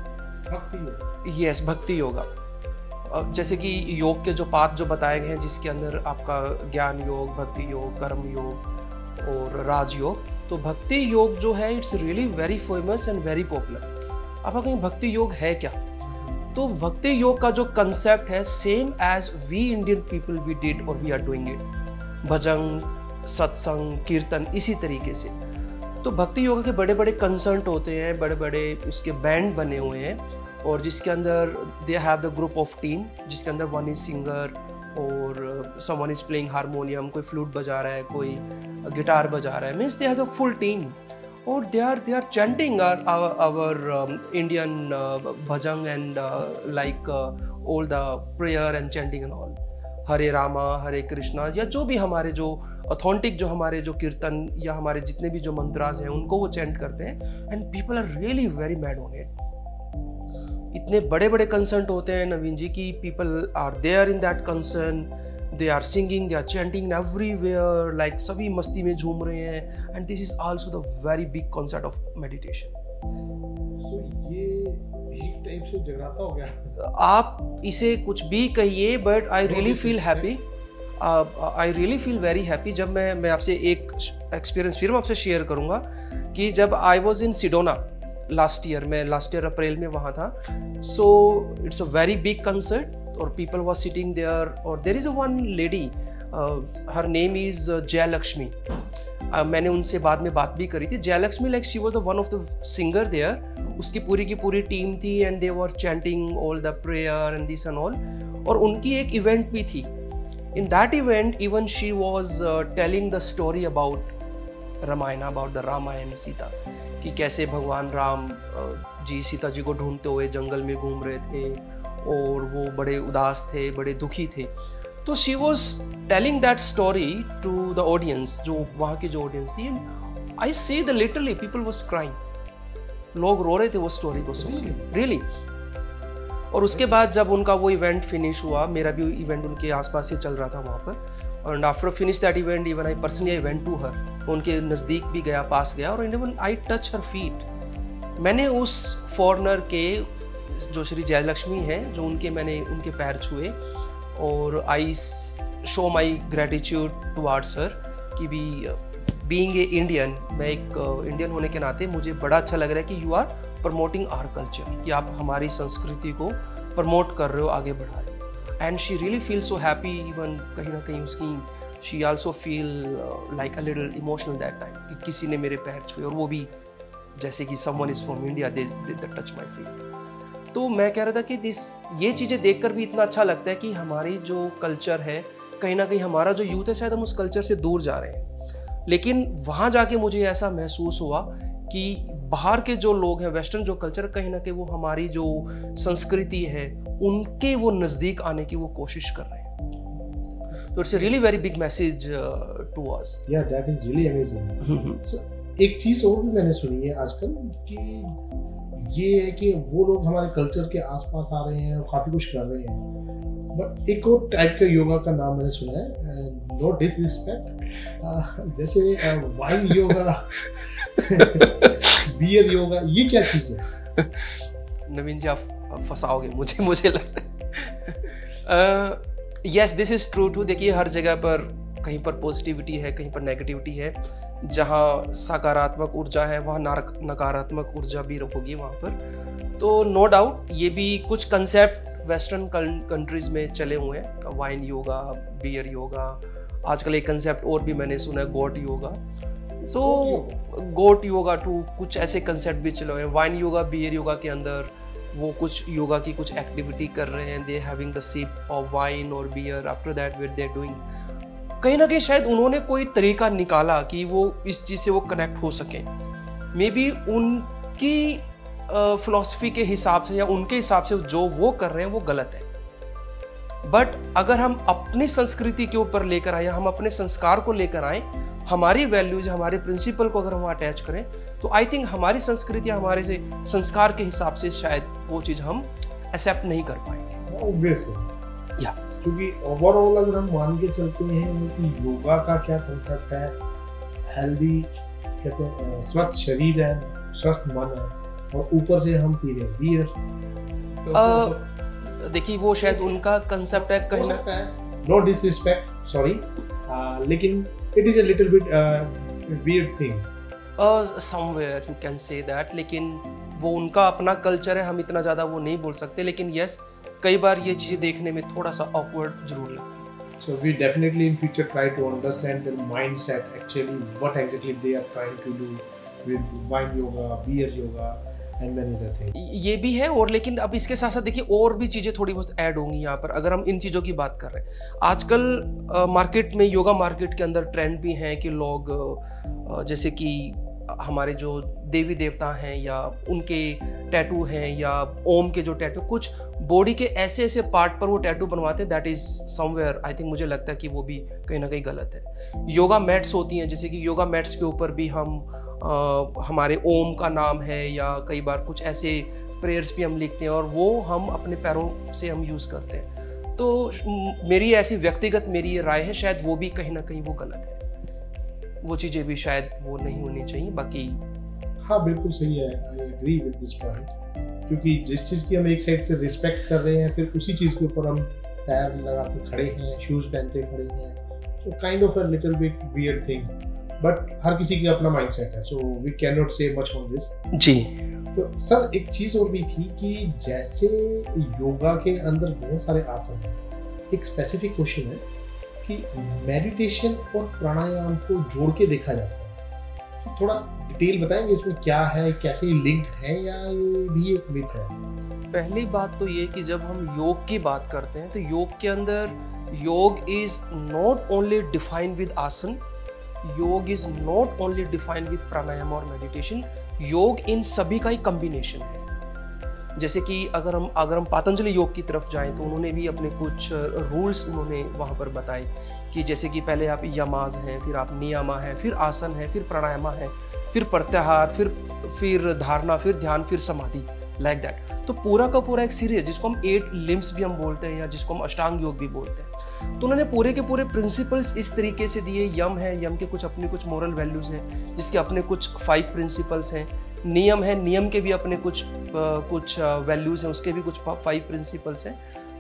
B: भक्ति योगा,
A: यस, भक्ति योगा। जैसे कि योग के जो पाथ जो बताए गए हैं, जिसके अंदर आपका ज्ञान योग, भक्ति योग, कर्म योग और राजयोग, तो भक्ति योग जो है it's really very famous and very popular. अब कहीं भक्ति योग है क्या, तो भक्ति योग का जो कंसेप्ट है same as we Indian people we did और we are doing it, bhajan, satsang, kirtan, इसी तरीके से। तो भक्ति योगा के बड़े बड़े कंसर्ट होते हैं, बड़े बड़े उसके बैंड बने हुए हैं, और जिसके अंदर they have the group of team, जिसके अंदर वन इज सिंगर और समवन इज प्लेइंग हारमोनियम, कोई फ्लूट बजा रहा है, कोई गिटार बजा रहा है, means they have the full team, और they are chanting our Indian bhajan and like all the prayer and chanting and all, हरे रामा, हरे कृष्णा, या जो भी हमारे जो ऑथेंटिक जो हमारे जो कीर्तन या हमारे जितने भी जो मंत्रास हैं उनको वो चैंट करते हैं, and people are really very mad on it. इतने बड़े बड़े कंसर्ट होते हैं नवीन जी की people are there in that concern, they are singing, they are chanting everywhere, like सभी मस्ती में झूम रहे हैं, and this is also the very big concept of meditation.
B: So ये एक टाइप से जगराता हो गया।
A: आप इसे कुछ भी कहिए, but I really feel happy. I really feel very happy जब मैं आपसे एक एक्सपीरियंस फिर मैं आपसे शेयर करूंगा कि जब I was in Sedona last year April में वहाँ था, so it's a very big concert, और people were sitting there, और there is a one lady, her name is Jayalakshmi. मैंने उनसे बाद में बात भी करी थी। Jayalakshmi like she was the one of the singer there, उसकी पूरी की पूरी टीम थी, and they were chanting all the prayer and this and all, और उनकी एक इवेंट भी थी। In that event even she was telling the story about Ramayana, about the Rama and Sita, कि कैसे भगवान राम जी सीता जी को ढूंढते हुए जंगल में घूम रहे थे और वो बड़े उदास थे, बड़े दुखी थे। तो she was telling that story to the audience, जो वहाँ की जो ऑडियंस थी। I see the literally people was crying, लोग रो रहे थे वो स्टोरी को सुन के, रियली। और उसके बाद जब उनका वो इवेंट फिनिश हुआ, मेरा भी इवेंट उनके आसपास ही चल रहा था वहाँ पर, and after finish that event even I personally went to her, उनके नज़दीक भी गया, पास गया, और even I touch her feet. मैंने उस फॉरेनर के जो श्री जयलक्ष्मी है, जो मैंने उनके पैर छुए, और I show my gratitude towards her कि भी बीइंग ए इंडियन, मैं एक इंडियन होने के नाते मुझे बड़ा अच्छा लग रहा है कि you are promoting our culture, कि आप हमारी संस्कृति को प्रमोट कर रहे हो, आगे बढ़ा रहे हो। And she really feel so happy, even कहीं ना कहीं उसकी she also feel like a little emotional that time, कि किसी ने मेरे पैर छुए, और वो भी जैसे कि someone is from India, they touch my feet. तो मैं कह रहा था कि ये चीज़ें देखकर भी इतना अच्छा लगता है कि हमारी जो कल्चर है, कहीं ना कहीं हमारा जो यूथ है शायद हम उस कल्चर से दूर जा रहे हैं। लेकिन वहाँ जाके मुझे ऐसा महसूस हुआ कि बाहर के जो लोग हैं, वेस्टर्न जो कल्चर, कहीं ना कहीं वो हमारी जो संस्कृति है उनके वो नज़दीक आने की वो कोशिश कर रहे हैं। तो it's a really very big message to us.
B: या दैट इज रियली अमेजिंग। एक चीज़ और भी मैंने सुनी है आजकल कि ये है कि वो लोग हमारे कल्चर के आसपास आ रहे हैं और काफ़ी कुछ कर रहे हैं, बट एक और टाइप का योगा का नाम मैंने सुना है, नो डिसरिस्पेक्ट, जैसे वाइन योगा, बियर योगा, ये क्या चीज़ है?
A: नवीन जी आप फंसाओगे मुझे लगता है। Yes, this is true too. देखिए हर जगह पर कहीं पर पॉजिटिविटी है, कहीं पर नेगेटिविटी है। जहाँ सकारात्मक ऊर्जा है वहाँ नकारात्मक ऊर्जा भी होगी वहाँ पर। तो नो डाउट ये भी कुछ कंसेप्ट वेस्टर्न कंट्रीज में चले हुए हैं, वाइन योगा, बियर योगा। आजकल एक कंसेप्ट और भी मैंने सुना है, गोट योगा। सो गोट योगा टू कुछ ऐसे कंसेप्ट भी चले हुए हैं। वाइन योगा, बियर योगा के अंदर वो कुछ योगा की कुछ एक्टिविटी कर रहे हैं, they having the sip of wine और beer, after that what they are doing. कहीं ना कहीं शायद उन्होंने कोई तरीका निकाला कि वो इस चीज़ से वो कनेक्ट हो सके। मे बी उनकी फिलॉसफी के हिसाब से या उनके हिसाब से जो वो कर रहे हैं वो गलत है। बट अगर हम अपनी संस्कृति के ऊपर लेकर आए, हम अपने संस्कार को लेकर आए, हमारी वैल्यूज, हमारे प्रिंसिपल को अगर हम अटैच करें तो आई थिंक हमारी संस्कृति या हमारे से संस्कार के हिसाब से शायद वो चीज़ हम एक्सेप्ट नहीं कर पाएंगे।
B: ऑब्वियसली
A: या
B: क्योंकि ओवरऑल अगर हम मान के चलते हैं कि योगा का क्या कंसेप्ट है, हेल्दी कहते हैं, स्वस्थ शरीर है, स्वस्थ मन है, और ऊपर से हम पी रहे हैं बियर, तो
A: देखिए वो शायद उनका कंसेप्ट है कहीं ना,
B: नो डिसरिस्पेक्ट सॉरी, लेकिन it is a little bit weird thing
A: somewhere you can say that, लेकिन वो उनका अपना कल्चर है, हम इतना ज़्यादा वो नहीं बोल सकते, लेकिन यस कई बार ये चीज़ें देखने में थोड़ा सा ऑकवर्ड जरूर लगती है।
B: So we definitely in future try to understand their mindset, actually what exactly they are trying to do with wine yoga, beer yoga and many other things.
A: ये भी है, और लेकिन अब इसके साथ साथ देखिए और भी चीज़ें थोड़ी बहुत ऐड होंगी यहाँ पर, अगर हम इन चीज़ों की बात कर रहे हैं। आजकल मार्केट में, योगा मार्केट के अंदर ट्रेंड भी है कि लोग जैसे कि हमारे जो देवी देवता हैं या उनके टैटू हैं या ओम के जो टैटू, कुछ बॉडी के ऐसे ऐसे पार्ट पर वो टैटू बनवाते हैं, that is somewhere I think, मुझे लगता है कि वो भी कहीं ना कहीं गलत है। योगा मैट्स होती हैं, जैसे कि योगा मैट्स के ऊपर भी हम हमारे ओम का नाम है या कई बार कुछ ऐसे प्रेयर्स भी हम लिखते हैं और वो हम अपने पैरों से हम यूज़ करते हैं। तो मेरी ऐसी व्यक्तिगत मेरी ये राय है, शायद वो भी कहीं ना कहीं वो गलत है, वो चीज़ें भी शायद वो नहीं होनी चाहिए। बाकी
B: हाँ बिल्कुल सही है, I agree with this point, क्योंकि जिस चीज़ की हम एक साइड से रिस्पेक्ट कर रहे हैं, फिर उसी चीज़ के ऊपर हम पैर लगा के खड़े हैं, शूज़ पहनते खड़े हैं, तो kind of a little bit weird thing, but हर किसी की अपना माइंडसेट है, so we can not say much on this.
A: जी
B: तो सर एक चीज़ और भी थी कि जैसे योगा के अंदर बहुत सारे आसन हैं, एक स्पेसिफिक क्वेश्चन है कि मेडिटेशन और प्राणायाम को जोड़ के देखा जाता है, थोड़ा डिटेल बताएंगे इसमें क्या है, कैसे लिंक्ड है, या ये भी एक मिथ है?
A: पहली बात तो ये कि जब हम योग की बात करते हैं तो योग के अंदर yog is not only defined with asan, yog is not only defined with pranayam और मेडिटेशन, योग इन सभी का ही कॉम्बिनेशन है। जैसे कि अगर हम पतंजलि योग की तरफ जाएं तो उन्होंने भी अपने कुछ रूल्स उन्होंने वहाँ पर बताए कि जैसे कि पहले आप यमाज हैं, फिर आप नियमा है, फिर आसन है, फिर प्राणायाम है, फिर प्रत्याहार, फिर धारणा, फिर ध्यान, फिर समाधि, लाइक दैट। तो पूरा का पूरा एक सीरीज जिसको हम 8 लिम्स भी हम बोलते हैं या जिसको हम अष्टांग योग भी बोलते हैं। तो उन्होंने पूरे के पूरे प्रिंसिपल्स इस तरीके से दिए। यम है, यम के कुछ अपने कुछ मोरल वैल्यूज हैं, जिसके अपने कुछ 5 प्रिंसिपल्स हैं। नियम है, नियम के भी अपने कुछ वैल्यूज हैं, उसके भी कुछ 5 प्रिंसिपल्स हैं।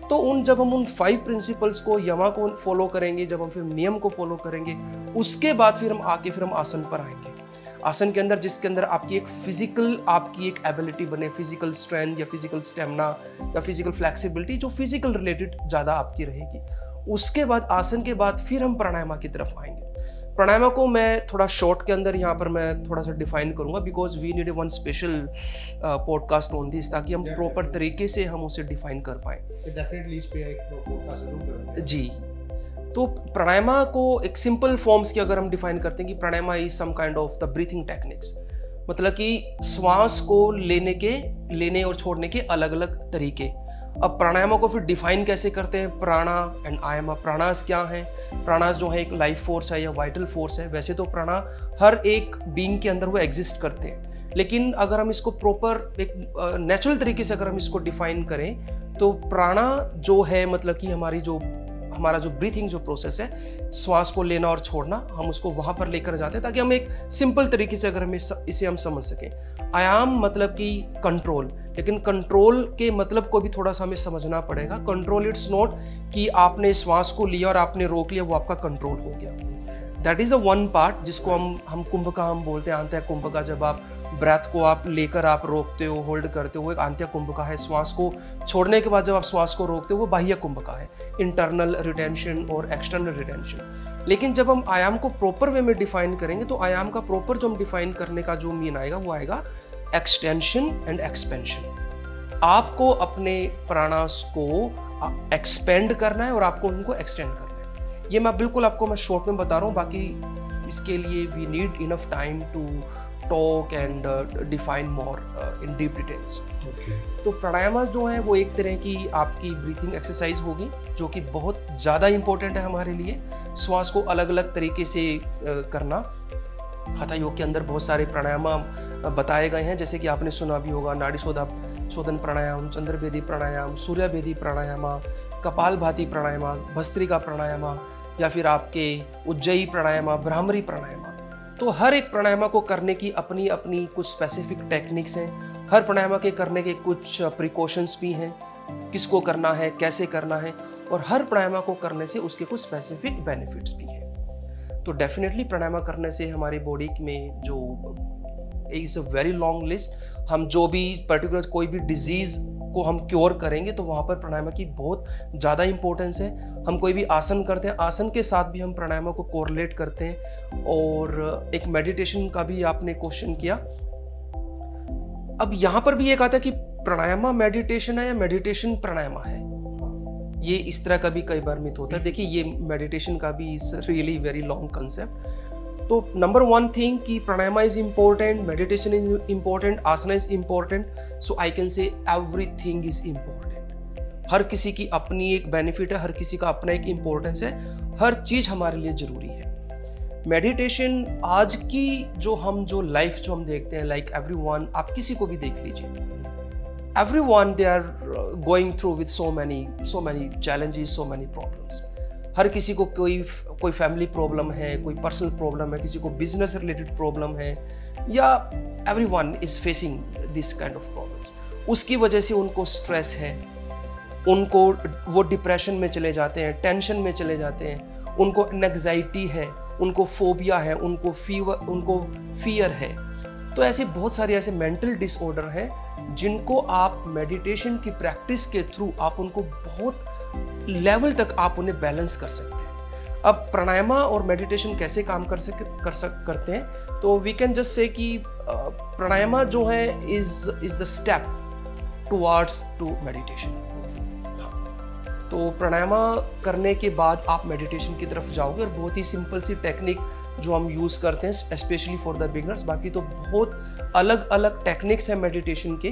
A: तो जब हम उन 5 प्रिंसिपल्स को, यमा को फॉलो करेंगे, जब हम फिर नियम को फॉलो करेंगे, उसके बाद फिर हम आसन पर आएंगे। आसन के अंदर, जिसके अंदर आपकी एक फिजिकल, आपकी एक एबिलिटी बने, फिजिकल स्ट्रेंथ या फिजिकल स्टेमिना या फिजिकल फ्लेक्सिबिलिटी, जो फिजिकल रिलेटेड ज़्यादा आपकी रहेगी। उसके बाद आसन के बाद फिर हम प्राणायाम की तरफ आएंगे। प्राणायाम को मैं थोड़ा शॉर्ट के अंदर यहाँ पर मैं थोड़ा सा डिफाइन करूँगा, because we need one special podcast on this, ताकि हम प्रॉपर तरीके से हम उसे डिफाइन कर पाएँ।
B: डेफिनेटली इस पे एक पॉडकास्ट जरूर करेंगे।
A: जी, तो प्राणायाम को एक सिंपल फॉर्म्स की अगर हम डिफाइन करते हैं कि pranayam is some kind of the breathing techniques, मतलब कि श्वास को लेने और छोड़ने के अलग अलग तरीके। अब प्राणायाम को फिर डिफाइन कैसे करते हैं, प्राणा एंड आयाम। प्राणास क्या है? प्राणास जो है एक लाइफ फोर्स है या वाइटल फोर्स है। वैसे तो प्राणा हर एक बीइंग के अंदर वो एग्जिस्ट करते हैं, लेकिन अगर हम इसको प्रॉपर एक नेचुरल तरीके से अगर हम इसको डिफाइन करें तो प्राणा जो है, मतलब कि हमारा जो ब्रीथिंग जो प्रोसेस है, श्वास को लेना और छोड़ना, हम उसको वहां पर लेकर जाते हैं ताकि हम एक सिंपल तरीके से अगर हम इसे हम समझ सकें। आयाम मतलब कि कंट्रोल, लेकिन कंट्रोल के मतलब को भी थोड़ा सा हमें समझना पड़ेगा। कंट्रोल इट्स नॉट कि आपने श्वास को लिया और आपने रोक लिया, वो आपका कंट्रोल हो गया। That is the one part जिसको हम कुंभ का हम बोलते हैं, आंतरिक कुंभ का। जब आप ब्रेथ को आप लेकर आप रोकते हो, होल्ड करते हो, वो एक आंतरिक कुंभ का है। श्वास को छोड़ने के बाद जब आप श्वास को रोकते हो, वो बाह्य कुंभ का है, इंटरनल रिटेंशन और एक्सटर्नल रिटेंशन। लेकिन जब हम आयाम को प्रॉपर वे में डिफाइन करेंगे तो आयाम का प्रॉपर जो हम डिफाइन करने का जो मीन आएगा वो आएगा एक्सटेंशन एंड एक्सपेंशन। आपको अपने प्राणास को एक्सपेंड करना है और आपको उनको एक्सटेंड करना है। ये मैं बिल्कुल आपको मैं शॉर्ट में बता रहा हूँ, बाकी इसके लिए we need enough time to talk and define more in deep details. तो प्राणायाम जो है वो एक तरह की आपकी ब्रीथिंग एक्सरसाइज होगी जो कि बहुत ज़्यादा इम्पोर्टेंट है हमारे लिए। श्वास को अलग अलग तरीके से करना। hatha योग के अंदर बहुत सारे प्राणायाम बताए गए हैं, जैसे कि आपने सुना भी होगा नाड़ी शोधन प्राणायाम, चंद्रभेदी प्राणायाम, सूर्यभेदी प्राणायाम, कपालभाति प्राणायाम, भस्त्रिका प्राणायाम, या फिर आपके उज्जयी प्राणायाम, भ्रामरी प्राणायाम। तो हर एक प्राणायाम को करने की अपनी अपनी कुछ स्पेसिफिक टेक्निक्स हैं। हर प्राणायाम के करने के कुछ प्रिकॉशंस भी हैं, किसको करना है, कैसे करना है, और हर प्राणायाम को करने से उसके कुछ स्पेसिफिक बेनिफिट्स भी हैं। तो डेफिनेटली प्राणायाम करने से हमारी बॉडी में जो is a very long list, हम जो भी पर्टिकुलर कोई भी डिजीज़ को हम क्योर करेंगे तो वहाँ पर प्राणायाम की बहुत ज़्यादा इंपॉर्टेंस है। हम कोई भी आसन करते हैं, आसन के साथ भी हम प्राणायाम को कोरिलेट करते हैं। और एक मेडिटेशन का भी आपने क्वेश्चन किया। अब यहाँ पर भी एक आता है कि प्राणायाम मेडिटेशन है या मेडिटेशन प्राणायाम है, ये इस तरह का भी कई बार मिथ होता है। देखिए ये मेडिटेशन का भी is really very long concept. तो नंबर वन थिंग कि pranayam is important, meditation is important, asana is important, so I can say everything is important. हर किसी की अपनी एक बेनिफिट है, हर किसी का अपना एक इम्पोर्टेंस है, हर चीज हमारे लिए जरूरी है। मेडिटेशन आज की जो लाइफ जो हम देखते हैं, लाइक एवरीवन, आप किसी को भी देख लीजिए, everyone they are going through with so many challenges, so many problems। हर किसी को कोई फैमिली प्रॉब्लम है, कोई पर्सनल प्रॉब्लम है, किसी को बिजनेस रिलेटेड प्रॉब्लम है, या everyone is facing this kind of problems। उसकी वजह से उनको स्ट्रेस है, उनको वो डिप्रेशन में चले जाते हैं, टेंशन में चले जाते हैं, उनको एंग्जाइटी है, उनको फोबिया है, उनको फियर है। तो ऐसे बहुत सारे ऐसे मेंटल डिसऑर्डर हैं जिनको आप मेडिटेशन की प्रैक्टिस के थ्रू आप उनको बहुत लेवल तक आप उन्हें बैलेंस कर सकते हैं। अब प्राणायाम और मेडिटेशन कैसे काम करते हैं, तो वी कैन जस्ट से कि प्राणायाम जो है is the step towards to meditation. तो प्राणायाम करने के बाद आप मेडिटेशन की तरफ जाओगे, और बहुत ही सिंपल सी टेक्निक जो हम यूज़ करते हैं स्पेशली फॉर द बिगनर्स। बाकी तो बहुत अलग अलग टेक्निक्स हैं मेडिटेशन के।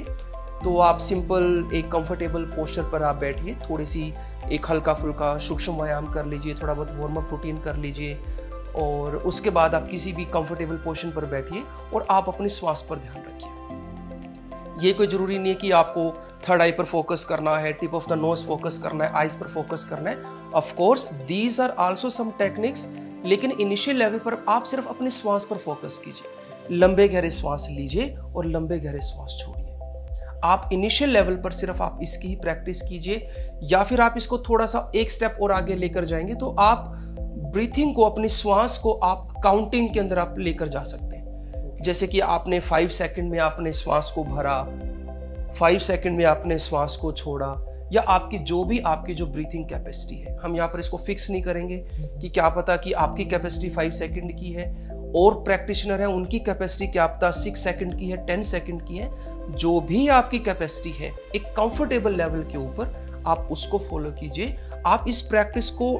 A: तो आप सिंपल एक कंफर्टेबल पोस्चर पर आप बैठिए, थोड़ी सी एक हल्का फुल्का सूक्ष्म व्यायाम कर लीजिए, थोड़ा बहुत वार्म अप रूटीन कर लीजिए, और उसके बाद आप किसी भी कंफर्टेबल पोजीशन पर बैठिए और आप अपने श्वास पर ध्यान रखिए। ये कोई ज़रूरी नहीं है कि आपको थर्ड आई पर फोकस करना है, tip of the nose focus करना है, आइज पर फोकस करना है। Of course these are also some techniques, लेकिन इनिशियल लेवल पर आप सिर्फ अपने श्वास पर फोकस कीजिए। लंबे गहरे श्वास लीजिए और लंबे गहरे श्वास छोड़िए। आप इनिशियल लेवल पर सिर्फ आप इसकी ही प्रैक्टिस कीजिए, या फिर आप इसको थोड़ा सा एक स्टेप और आगे लेकर जाएंगे तो आप ब्रीथिंग को, अपनी श्वास को आप काउंटिंग के अंदर आप लेकर जा सकते हैं। जैसे कि आपने 5 सेकंड में आपने श्वास को भरा, 5 सेकंड में आपने श्वास को छोड़ा, या आपकी जो ब्रीथिंग कैपेसिटी है। हम यहाँ पर इसको फिक्स नहीं करेंगे कि क्या पता कि आपकी कैपेसिटी 5 सेकंड की है और प्रैक्टिशनर है उनकी कैपेसिटी क्या पता 6 सेकंड की है, 10 सेकंड की है। जो भी आपकी कैपेसिटी है, एक कंफर्टेबल लेवल के ऊपर आप उसको फॉलो कीजिए। आप इस प्रैक्टिस को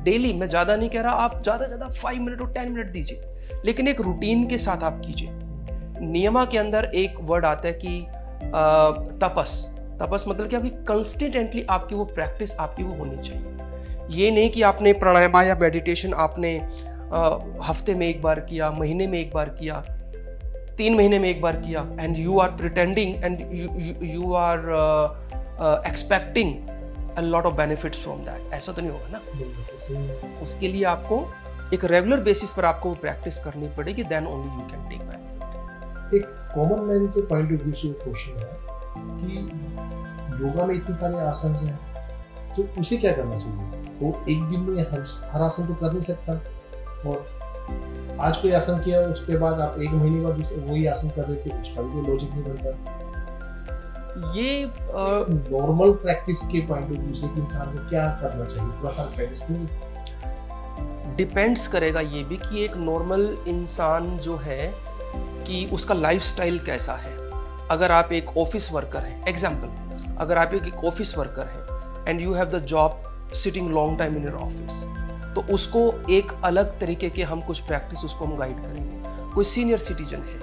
A: डेली, मैं ज्यादा नहीं कह रहा, आप ज्यादा 5 मिनट और 10 मिनट दीजिए, लेकिन एक रूटीन के साथ आप कीजिए। नियमा के अंदर एक वर्ड आता है कि तपस मतलब कि अभी कंसिस्टेंटली आपकी वो प्रैक्टिस आपकी वो होनी चाहिए। ये नहीं कि आपने प्राणायाम या मेडिटेशन आपने हफ्ते में एक बार किया, महीने में एक बार किया, 3 महीने में एक बार किया, and you are pretending and you are expecting a lot of benefits from that. ऐसा तो नहीं होगा ना। उसके लिए आपको एक रेगुलर बेसिस पर आपको प्रैक्टिस करनी पड़ेगी, then only you can take benefit.
B: एक कॉमन मैन के पॉइंट ऑफ व्यू से क्वेश्चन है कि योगा में इतने सारे आसन हैं, तो उसे क्या करना चाहिए? वो एक दिन में हर आसन तो कर नहीं सकता, और आज कोई आसन किया उसके बाद आप 1 महीने बाद वही आसन कर रहे थे, उसका भी कोई लॉजिक नहीं बनता। ये नॉर्मल प्रैक्टिस के पॉइंट ऑफ व्यू से इंसान को क्या करना चाहिए? थोड़ा सा प्रैक्टिस
A: डिपेंड्स करेगा ये भी कि एक नॉर्मल इंसान जो है कि उसका लाइफस्टाइल कैसा है। अगर आप एक ऑफिस वर्कर हैं, एग्जाम्पल, अगर आप एक ऑफिस वर्कर हैं and you have the job sitting long time in your office, तो उसको एक अलग तरीके के हम कुछ प्रैक्टिस उसको हम गाइड करेंगे। कोई सीनियर सिटीजन है,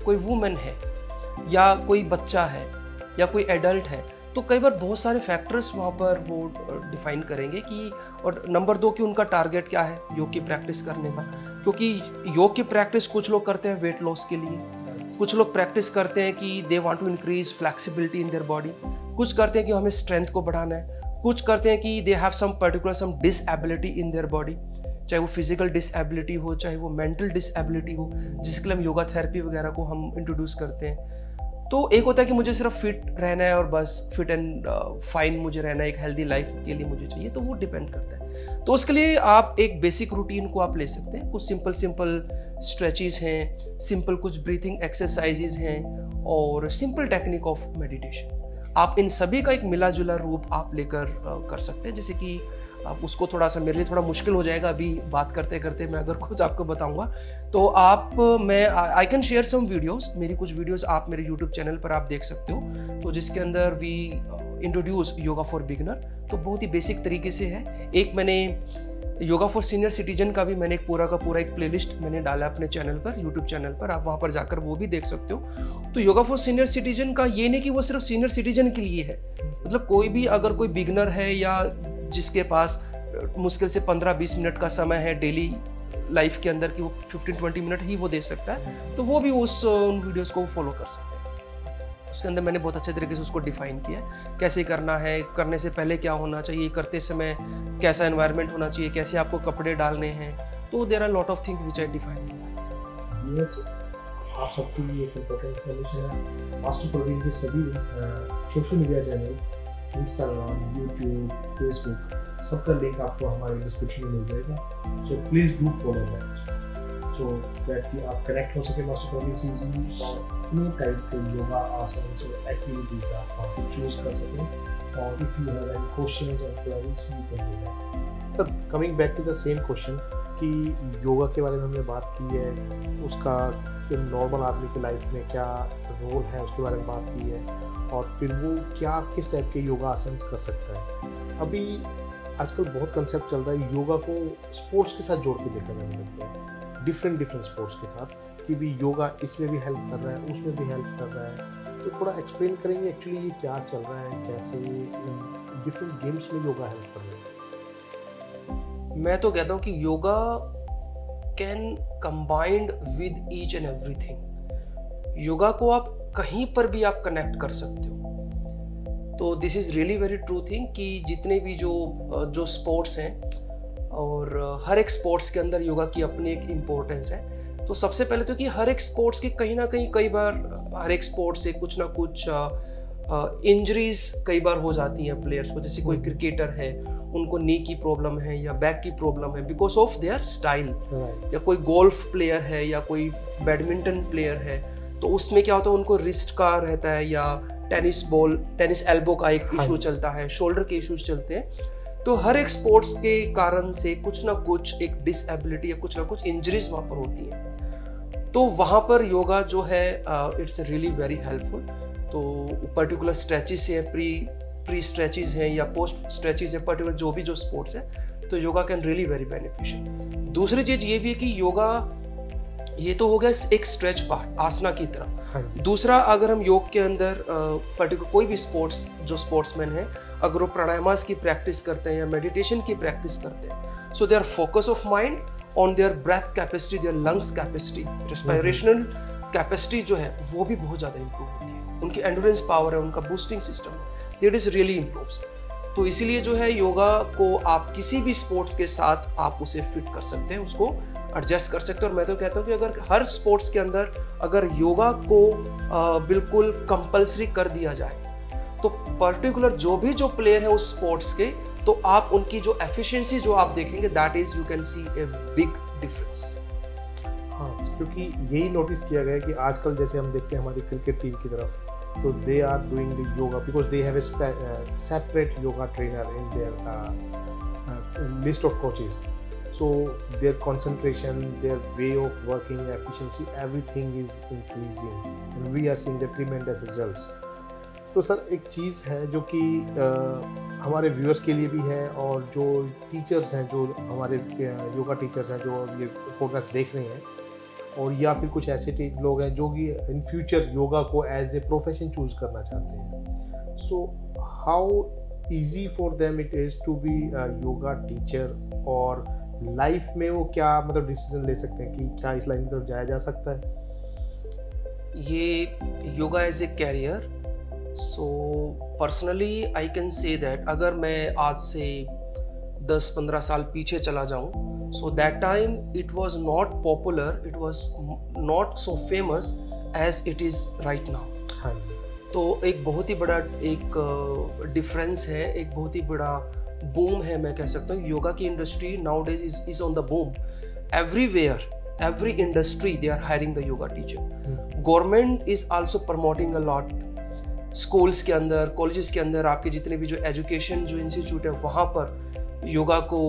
A: कोई वुमेन है, या कोई बच्चा है, या कोई एडल्ट है, तो कई बार बहुत सारे फैक्टर्स वहाँ पर वो डिफाइन करेंगे कि, और नंबर 2 कि उनका टारगेट क्या है योग की प्रैक्टिस करने का। क्योंकि योग की प्रैक्टिस कुछ लोग करते हैं वेट लॉस के लिए, कुछ लोग प्रैक्टिस करते हैं कि they want to increase flexibility in their body, कुछ करते हैं कि हमें स्ट्रेंथ को बढ़ाना है, कुछ करते हैं कि they have some particular some disability in their body, चाहे वो फिजिकल डिसएबिलिटी हो, चाहे वो मेंटल डिसएबिलिटी हो, जिसके लिए हम योगा थेरेपी वगैरह को हम इंट्रोड्यूस करते हैं। तो एक होता है कि मुझे सिर्फ फिट रहना है और बस फिट एंड फाइन मुझे रहना है, एक हेल्दी लाइफ के लिए मुझे चाहिए, तो वो डिपेंड करता है। तो उसके लिए आप एक बेसिक रूटीन को आप ले सकते हैं। कुछ सिंपल स्ट्रेचेस हैं, सिंपल कुछ ब्रीथिंग एक्सरसाइजेज हैं, और सिंपल टेक्निक ऑफ मेडिटेशन। आप इन सभी का एक मिला जुला रूप आप लेकर कर सकते हैं। जैसे कि आप उसको थोड़ा सा, मेरे लिए थोड़ा मुश्किल हो जाएगा अभी बात करते करते मैं अगर कुछ आपको बताऊंगा, तो मैं I can share some videos. मेरी कुछ वीडियोस आप मेरे यूट्यूब चैनल पर आप देख सकते हो, तो जिसके अंदर we introduce yoga for beginner, तो बहुत ही बेसिक तरीके से है। एक मैंने योगा फॉर सीनियर सिटीजन का भी मैंने एक पूरा का पूरा एक प्लेलिस्ट मैंने डाला अपने चैनल पर, यूट्यूब चैनल पर, आप वहाँ पर जाकर वो भी देख सकते हो। तो योगा फॉर सीनियर सिटीजन का ये नहीं कि वो सिर्फ सीनियर सिटीजन के लिए है, मतलब कोई भी अगर कोई बिगिनर है या जिसके पास मुश्किल से 15-20 मिनट का समय है डेली लाइफ के अंदर कि वो 15-20 मिनट ही वो दे सकता है, तो वो भी उन वीडियोस को फॉलो कर सकते हैं। उसके अंदर मैंने बहुत अच्छे तरीके से उसको डिफाइन किया है, कैसे करना है, करने से पहले क्या होना चाहिए, करते समय कैसा एनवायरनमेंट होना चाहिए, कैसे आपको कपड़े डालने हैं। तो there are lot of things which I define in that.
B: आप सबके लिए एक इम्पोर्टेंट इन्फॉर्मेशन है, मास्टर प्रवीण के सभी social media channels, Instagram, YouTube, Facebook, सबका लिंक आपको हमारे डिस्क्रिप्शन में मिल जाएगा। So please do follow that, so that कि आप कनेक्ट हो सके मास्टर प्रवीण से इजीली, और न्यू टाइप के योगा आसन्स और एक्टिविटीज़ आप काफ़ी चूज कर सकें। और if you have any questions and queries you can do that. Sir, coming back to the same question कि योगा के बारे में हमने बात की है, उसका नॉर्मल आदमी की लाइफ में क्या रोल है उसके बारे में बात की है, और फिर वो क्या किस टाइप के योगा आसन्स कर सकता है। अभी आजकल बहुत कंसेप्ट चल रहा है योगा को स्पोर्ट्स के साथ जोड़ के देखा जाने लगता है, डिफरेंट स्पोर्ट्स के साथ, कि भी योगा इसमें भी हेल्प कर रहा है, उसमें भी हेल्प कर रहा है। तो थोड़ा एक्सप्लेन करेंगे एक्चुअली ये क्या चल रहा है, कैसे डिफरेंट गेम्स में योगा हेल्प कर रहा है।
A: मैं तो कहता हूँ कि yoga can combined with each and everything. Yoga को आप कहीं पर भी आप कनेक्ट कर सकते हो। तो this is really very true thing कि जितने भी जो स्पोर्ट्स हैं, और हर एक स्पोर्ट्स के अंदर योगा की अपनी एक इम्पोर्टेंस है। तो सबसे पहले तो कि हर एक स्पोर्ट्स की कहीं ना कहीं कई बार हर एक स्पोर्ट्स से कुछ ना कुछ इंजरीज कई बार हो जाती हैं प्लेयर्स को। जैसे कोई क्रिकेटर है, उनको नी की प्रॉब्लम है या बैक की प्रॉब्लम है बिकॉज ऑफ देयर स्टाइल, या कोई गोल्फ प्लेयर है या कोई बैडमिंटन प्लेयर है, तो उसमें क्या होता है उनको रिस्ट का रहता है, या टेनिस एल्बो का एक इशू चलता है, शोल्डर के इश्यूज चलते हैं। तो हर एक स्पोर्ट्स के कारण से कुछ ना कुछ एक डिसएबिलिटी या कुछ ना कुछ इंजरीज वहाँ पर होती है। तो वहाँ पर योगा जो है इट्स रियली वेरी हेल्पफुल। तो पर्टिकुलर स्ट्रेचेस है, प्री स्ट्रेचेस हैं या पोस्ट स्ट्रेचेस है, पर्टिकुलर जो भी जो स्पोर्ट्स है, तो yoga can really very beneficial. दूसरी चीज ये भी है कि योगा, ये तो हो गया एक स्ट्रेच पार्ट आसना की तरफ। दूसरा, अगर हम योग के अंदर पर्टिकुलर कोई भी जो स्पोर्ट्समैन है, अगर वो प्राणायामास की प्रैक्टिस करते हैं या मेडिटेशन की प्रैक्टिस करते हैं, so their focus of mind on their breath capacity, their lungs capacity, respirational capacity जो है वो भी बहुत ज़्यादा इंप्रूव होती है। उनकी एंडोरेंस पावर है, उनका बूस्टिंग सिस्टम है, दैट इज रियली इंप्रूव्स। तो इसीलिए जो है योगा को आप किसी भी स्पोर्ट्स के साथ आप उसे फिट कर सकते हैं, उसको एडजस्ट कर सकते हैं। और मैं तो कहता हूँ कि अगर हर स्पोर्ट्स के अंदर अगर योगा को बिल्कुल कंपल्सरी कर दिया जाए, तो पर्टिकुलर जो प्लेयर है उस स्पोर्ट्स के, तो आप उनकी जो एफिशिएंसी जो आप देखेंगे, that is you can see a big difference.
B: हाँ, क्योंकि यही नोटिस किया गया है कि आजकल जैसे हम देखते हैं हमारी क्रिकेट टीम की तरफ, तो they are doing the yoga because they have a separate yoga trainer in their list of coaches, so their concentration, their way of working, efficiency, everything is increasing, and we are seeing the tremendous results. तो sir एक चीज़ है जो कि हमारे viewers के लिए भी है, और जो टीचर्स हैं, जो हमारे योगा टीचर्स हैं जो ये पॉडकास्ट देख रहे हैं, और या फिर कुछ ऐसे लोग हैं जो कि इन फ्यूचर योगा को एज ए प्रोफेशन चूज करना चाहते हैं, so how easy for them it is to be yoga teacher, और लाइफ में वो क्या मतलब डिसीजन ले सकते हैं कि क्या इस लाइन की तरफ जाया जा सकता है?
A: ये yoga as a career, so personally I can say that अगर मैं आज से 10-15 साल पीछे चला जाऊं, so that time it was not popular, it was not so famous as it is right now.
B: हाँ,
A: तो एक बहुत ही बड़ा एक डिफरेंस है, एक बहुत ही बड़ा बूम है, मैं कह सकता हूँ। योगा की industry now days is on the boom everywhere, every industry they are hiring the yoga teacher. Government is also promoting a lot. Schools के अंदर, colleges के अंदर आपके जितने भी जो education जो institute है वहाँ पर योगा को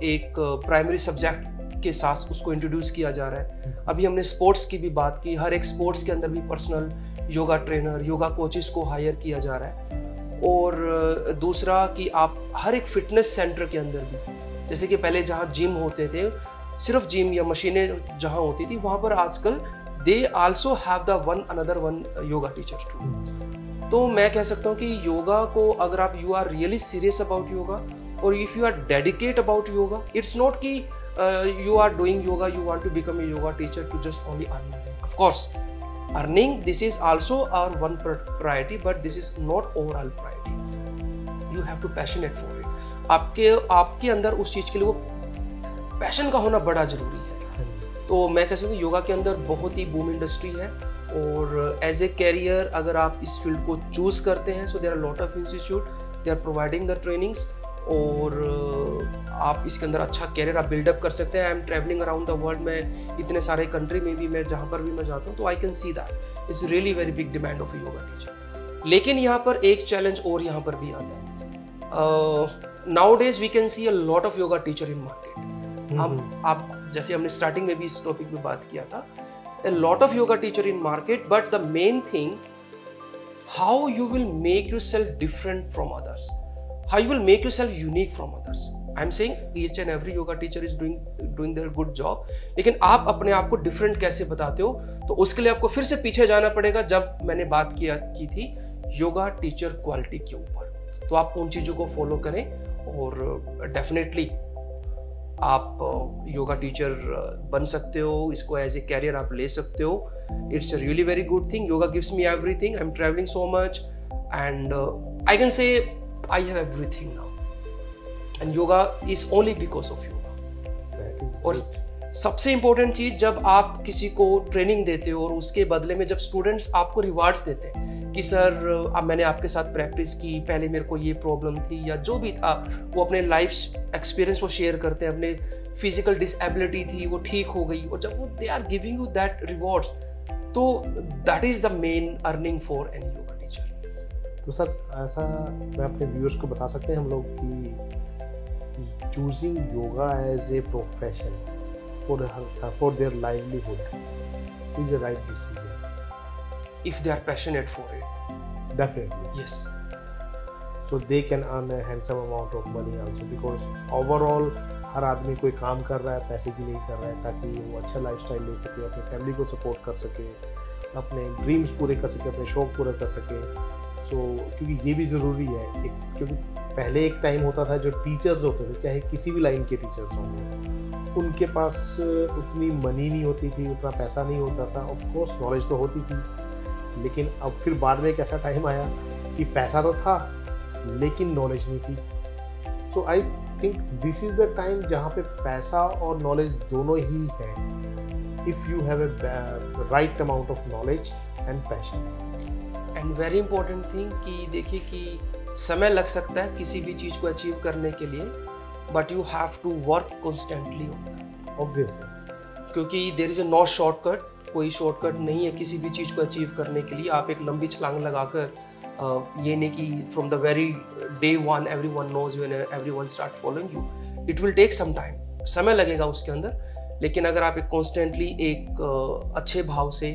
A: एक primary subject के साथ उसको introduce किया जा रहा है। अभी हमने sports की भी बात की, हर एक sports के अंदर भी personal yoga trainer, yoga coaches को hire किया जा रहा है। और दूसरा कि आप हर एक fitness center के अंदर भी, जैसे कि पहले जहाँ जिम होते थे, सिर्फ जिम या मशीनें जहाँ होती थी, वहाँ पर आजकल they also have the one another one yoga teacher too. तो मैं कह सकता हूँ कि योगा को अगर आप you are really serious about yoga, और if you are dedicate about yoga, it's not कि you are doing yoga, you want to become a yoga teacher to just only earn. Of course earning this is also our one priority, but this is not overall priority. You have to passionate for it. आपके अंदर उस चीज के लिए वो passion का होना बड़ा जरूरी है। तो मैं कह सकता हूँ योगा के अंदर बहुत ही बूम इंडस्ट्री है, और एज ए कैरियर अगर आप इस फील्ड को चूज करते हैं, so there are lot of institute, they are providing the trainings, और आप इसके अंदर अच्छा कैरियर आप बिल्डअप कर सकते हैं। I am travelling around the world में, इतने सारे कंट्री में भी मैं जहाँ पर भी मैं जाता हूँ, तो I can see that it's really very big demand of A yoga teacher. लेकिन यहाँ पर एक चैलेंज और यहाँ पर भी आता है। Nowadays we can see a lot of yoga teacher in market. आप जैसे हमने स्टार्टिंग में भी इस टॉपिक पे बात किया था, a lot of yoga teacher in market, but the main thing, how you will make yourself different from others, how you will make yourself unique from others. I'm saying each and every yoga teacher is doing their good job, लेकिन आप अपने आप को different कैसे बताते हो, तो उसके लिए आपको फिर से पीछे जाना पड़ेगा। जब मैंने बात की थी योगा टीचर क्वालिटी के ऊपर, तो आप उन चीजों को फॉलो करें, और डेफिनेटली आप योगा टीचर बन सकते हो, इसको एज ए कैरियर आप ले सकते हो। It's a really very good thing. Yoga gives me everything. I am travelling so much and I can से I have everything now, and yoga is only because of yoga. और सबसे इंपॉर्टेंट चीज, जब आप किसी को ट्रेनिंग देते हो और उसके बदले में जब स्टूडेंट्स आपको रिवार्ड्स देते हैं कि सर अब मैंने आपके साथ प्रैक्टिस की, पहले मेरे को ये प्रॉब्लम थी या जो भी था, वो अपने लाइफ एक्सपीरियंस वो शेयर करते हैं, अपने फिजिकल डिसेबिलिटी थी वो ठीक हो गई, और जब वो they are giving you that rewards, तो that is the main earning for any yoga teacher.
B: तो सर ऐसा मैं अपने व्यूअर्स को बता सकते हैं हम लोग कि choosing yoga as a profession for their livelihood is a right decision
A: if they are passionate for it.
B: Definitely.
A: Yes.
B: So they can earn a handsome amount of money also, because overall हर आदमी कोई काम कर रहा है पैसे के लिए कर रहा है, ताकि वो अच्छा लाइफस्टाइल ले सके, अपनी फैमिली को सपोर्ट कर सके, अपने ड्रीम्स पूरे कर सके, अपने शौक पूरे कर सके। सो क्योंकि ये भी ज़रूरी है, क्योंकि पहले एक टाइम होता था जो टीचर्स होते थे, चाहे किसी भी लाइन के टीचर्स हों, उनके पास उतनी मनी नहीं होती थी, उतना पैसा नहीं होता था। ऑफ कोर्स नॉलेज तो होती थी, लेकिन अब फिर बाद में एक ऐसा टाइम आया कि पैसा तो था लेकिन नॉलेज नहीं थी। So I think this is the time जहाँ पे पैसा और नॉलेज दोनों ही है, if you have a right amount of knowledge and passion.
A: And very important thing कि देखिए कि समय लग सकता है किसी भी चीज़ को अचीव करने के लिए, but you have to work constantly on that,
B: obviously,
A: क्योंकि there is a no shortcut. कोई शॉर्टकट नहीं है किसी भी चीज़ को अचीव करने के लिए। आप एक लंबी छलांग लगाकर ये नहीं कि from the very day one everyone knows you and everyone start following you, it will take some time, समय लगेगा उसके अंदर। लेकिन अगर आप एक कॉन्स्टेंटली एक अच्छे भाव से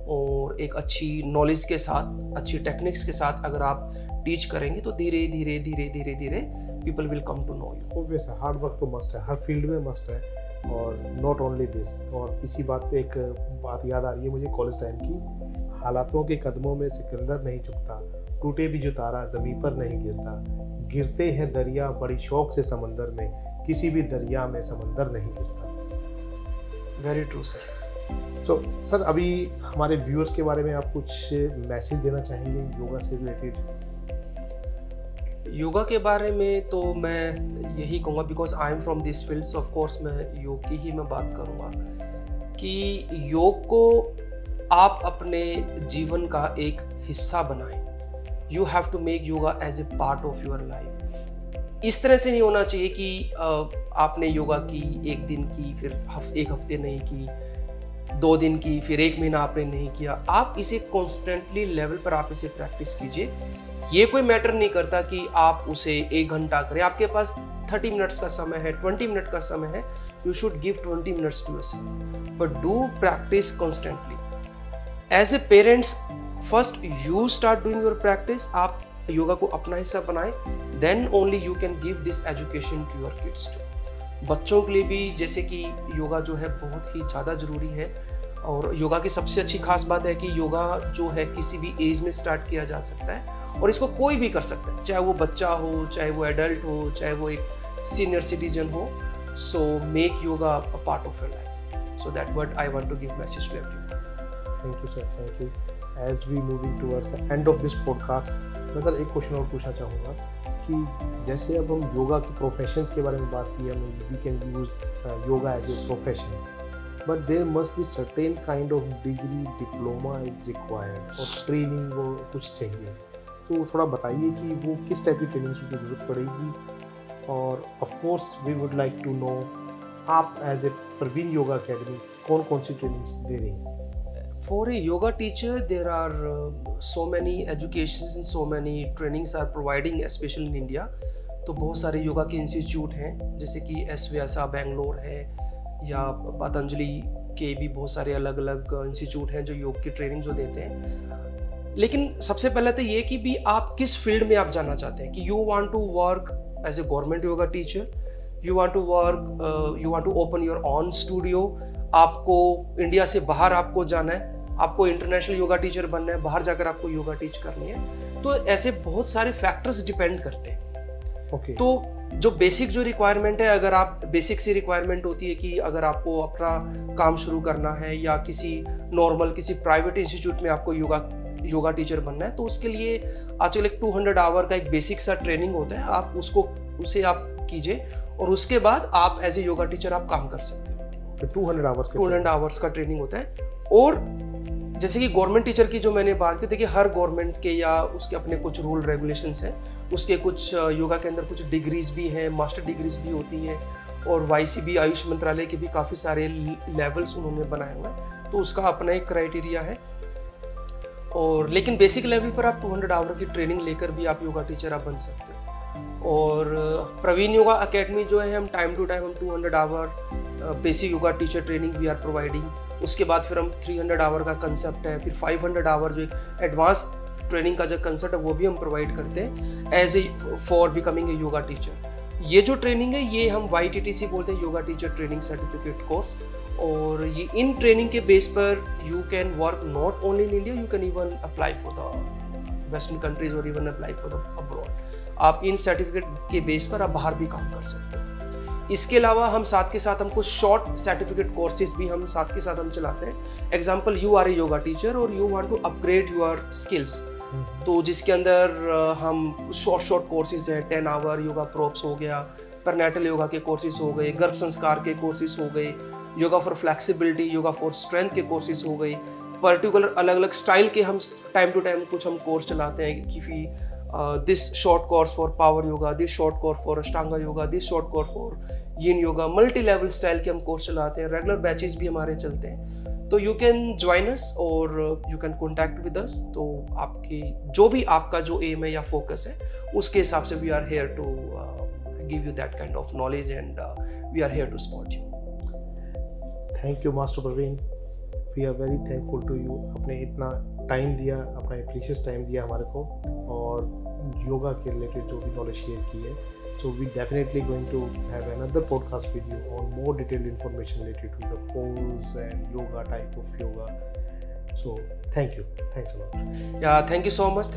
A: और एक अच्छी नॉलेज के साथ, अच्छी टेक्निक्स के साथ अगर आप टीच करेंगे तो धीरे धीरे धीरे धीरे धीरे people will come to know you.
B: Obvious है, हार्ड वर्क तो मस्ट है, हर फील्ड में मस्ट है, और नॉट ओनली दिस। और इसी बात पे एक बात याद आ रही है मुझे कॉलेज टाइम की, हालातों के कदमों में सिकंदर नहीं झुकता, टूटे भी जो तारा ज़मीन पर नहीं गिरता, गिरते हैं दरिया बड़ी शौक से समंदर में, किसी भी दरिया में समंदर नहीं गिरता।
A: Very true sir.
B: तो सर अभी हमारे व्यूअर्स के बारे में आप कुछ मैसेज देना चाहेंगे योगा से रिलेटेड?
A: योगा के बारे में तो मैं यही कहूँगा, because I am from this field, of course मैं योग की ही मैं बात करूँगा कि योग को आप अपने जीवन का एक हिस्सा बनाएं। You have to make yoga as a part of your life. इस तरह से नहीं होना चाहिए कि आपने योगा की एक दिन की, फिर एक हफ्ते नहीं की, 2 दिन की, फिर 1 महीना आपने नहीं किया। आप इसे कॉन्स्टेंटली लेवल पर आप इसे प्रैक्टिस कीजिए। ये कोई मैटर नहीं करता कि आप उसे 1 घंटा करें, आपके पास 30 मिनट्स का समय है, 20 मिनट का समय है, you should give 20 minutes to yourself, but do practice constantly. As a parents, first you start doing your practice, आप योगा को अपना हिस्सा बनाएं, then only you can give this education to your kids too. बच्चों के लिए भी जैसे कि योगा जो है बहुत ही ज़्यादा ज़रूरी है, और योगा की सबसे अच्छी खास बात है कि योगा जो है किसी भी एज में स्टार्ट किया जा सकता है, और इसको कोई भी कर सकता है, चाहे वो बच्चा हो, चाहे वो एडल्ट हो, चाहे वो एक सीनियर सिटीजन हो। So make yoga a part of your life. So that what I want to give message to everyone.
B: Thank you sir, thank you. As we moving towards the end of this podcast, मैं sir एक question और पूछना चाहूँगा कि जैसे अब हम योगा की प्रोफेशंस के बारे में बात की, हम we can use yoga as a profession, but there must be certain kind of degree, diploma is required, और ट्रेनिंग वो कुछ चाहिए। तो थोड़ा बताइए कि वो किस टाइप की ट्रेनिंग की ज़रूरत पड़ेगी, और of course we would like to know आप as a Praveen yoga academy कौन कौन सी ट्रेनिंग्स दे रही हैं?
A: For a yoga teacher, there are so many educations and so many trainings are providing, especially in India. तो बहुत सारे योगा के इंस्टीट्यूट हैं, जैसे कि एस व्यासा बेंगलोर है, या पतंजलि के भी बहुत सारे अलग अलग इंस्टीट्यूट हैं जो योग की ट्रेनिंग जो देते हैं। लेकिन सबसे पहले तो ये कि भी आप किस फील्ड में आप जाना चाहते हैं, कि you want to work as a government yoga teacher, you want to work, you want to open your own studio, आपको इंडिया से बाहर आपको जाना है, आपको इंटरनेशनल योगा टीचर बनना है, बाहर जाकर आपको योगा टीच करनी है। तो ऐसे बहुत सारे फैक्टर्स डिपेंड करते हैं।
B: Okay.
A: तो जो बेसिक जो रिक्वायरमेंट है, अगर आप बेसिक सी रिक्वायरमेंट होती है कि अगर आपको अपना काम शुरू करना है या किसी नॉर्मल किसी प्राइवेट इंस्टीट्यूट में आपको योगा टीचर बनना है, तो उसके लिए आजकल एक 200 आवर का एक बेसिक सा ट्रेनिंग होता है, आप उसे आप कीजिए, और उसके बाद आप एज ए योगा टीचर आप काम कर सकते हैं। 200 आवर्स का ट्रेनिंग होता है। और जैसे कि गवर्नमेंट टीचर की जो मैंने बात की, देखिए हर गवर्नमेंट के या उसके अपने कुछ रूल रेगुलेशंस हैं, उसके कुछ योगा के अंदर कुछ डिग्रीज भी हैं, मास्टर डिग्रीज भी होती हैं, और YCB आयुष मंत्रालय के भी काफ़ी सारे लेवल्स उन्होंने बनाए हुए हैं, तो उसका अपना एक क्राइटेरिया है। और लेकिन बेसिक लेवल पर आप 200 आवर की ट्रेनिंग लेकर भी आप योगा टीचर आप बन सकते हैं। और प्रवीण योगा अकेडमी जो है, हम टाइम टू टाइम हम 200 hour basic yoga teacher training we are providing, उसके बाद फिर हम 300 आवर का कंसेप्ट है, फिर 500 आवर जो एक एडवांस ट्रेनिंग का जो कंसेप्ट है वो भी हम प्रोवाइड करते हैं as a for becoming a yoga teacher. ये जो ट्रेनिंग है ये हम YTTC बोलते हैं, yoga teacher training certificate course, और ये इन ट्रेनिंग के बेस पर you can work not only in India, you can even apply for the western countries और even apply for the abroad. आप इन सर्टिफिकेट के बेस पर आप बाहर भी काम कर सकते हैं। इसके अलावा हम साथ के साथ हमको शॉर्ट सर्टिफिकेट कोर्सेज भी हम साथ के साथ हम चलाते हैं। Example, you are a yoga teacher और you want to upgrade your skills, तो जिसके अंदर हम शॉर्ट कोर्सेज हैं, 10 आवर योगा प्रोप्स हो गया, परनेटल योगा के कोर्सेज हो गए, गर्भ संस्कार के कोर्सेज हो गए, yoga for flexibility, yoga for strength के कोर्सेज हो गए, पर्टिकुलर अलग अलग स्टाइल के हम टाइम टू टाइम कुछ हम कोर्स चलाते हैं कि this short course for power yoga, this short course for ashtanga yoga, this short course for yin yoga, multi level style के हम कोर्स चलाते हैं, रेगुलर बैचेस भी हमारे चलते हैं। तो यू कैन ज्वाइन अस और you can contact with us. तो आपकी जो भी आपका जो एम है या फोकस है उसके हिसाब से we are here to give you that kind of knowledge and we are here to support you.
B: Thank you master Praveen we are very thankful to you, आपने इतना टाइम दिया, अपना प्रीशियस टाइम दिया हमारे को और योगा के रिलेटेड जो भी नॉलेज शेयर की है. So we definitely going to have another podcast with you on more detailed information related to the pose and yoga, type of yoga. So thank you, thanks a lot.
A: Yeah, thank you so much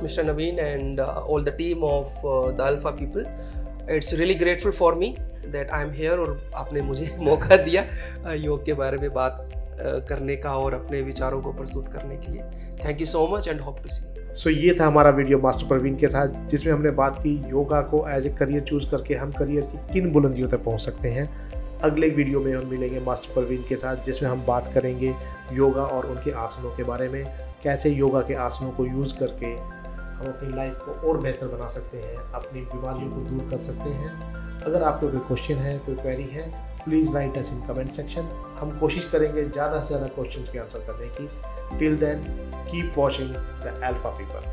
A: Mr. Naveen and all the team of the Alpha people. It's really grateful for me that I am here और आपने मुझे मौका दिया योग के बारे में बात करने का और अपने विचारों को प्रस्तुत करने के लिए. Thank you so much and hope to see you.
B: सो ये था हमारा वीडियो मास्टर प्रवीण के साथ, जिसमें हमने बात की योगा को एज ए करियर चूज़ करके हम करियर की किन बुलंदियों तक पहुंच सकते हैं. अगले वीडियो में हम मिलेंगे मास्टर प्रवीण के साथ, जिसमें हम बात करेंगे योगा और उनके आसनों के बारे में, कैसे योगा के आसनों को यूज़ करके हम अपनी लाइफ को और बेहतर बना सकते हैं, अपनी बीमारियों को दूर कर सकते हैं. अगर आपको कोई क्वेश्चन है, कोई क्वेरी है, please write us in comment section. हम कोशिश करेंगे ज़्यादा से ज़्यादा क्वेश्चंस के आंसर करने की. Till then, keep watching the Alpha People.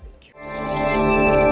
B: Thank you.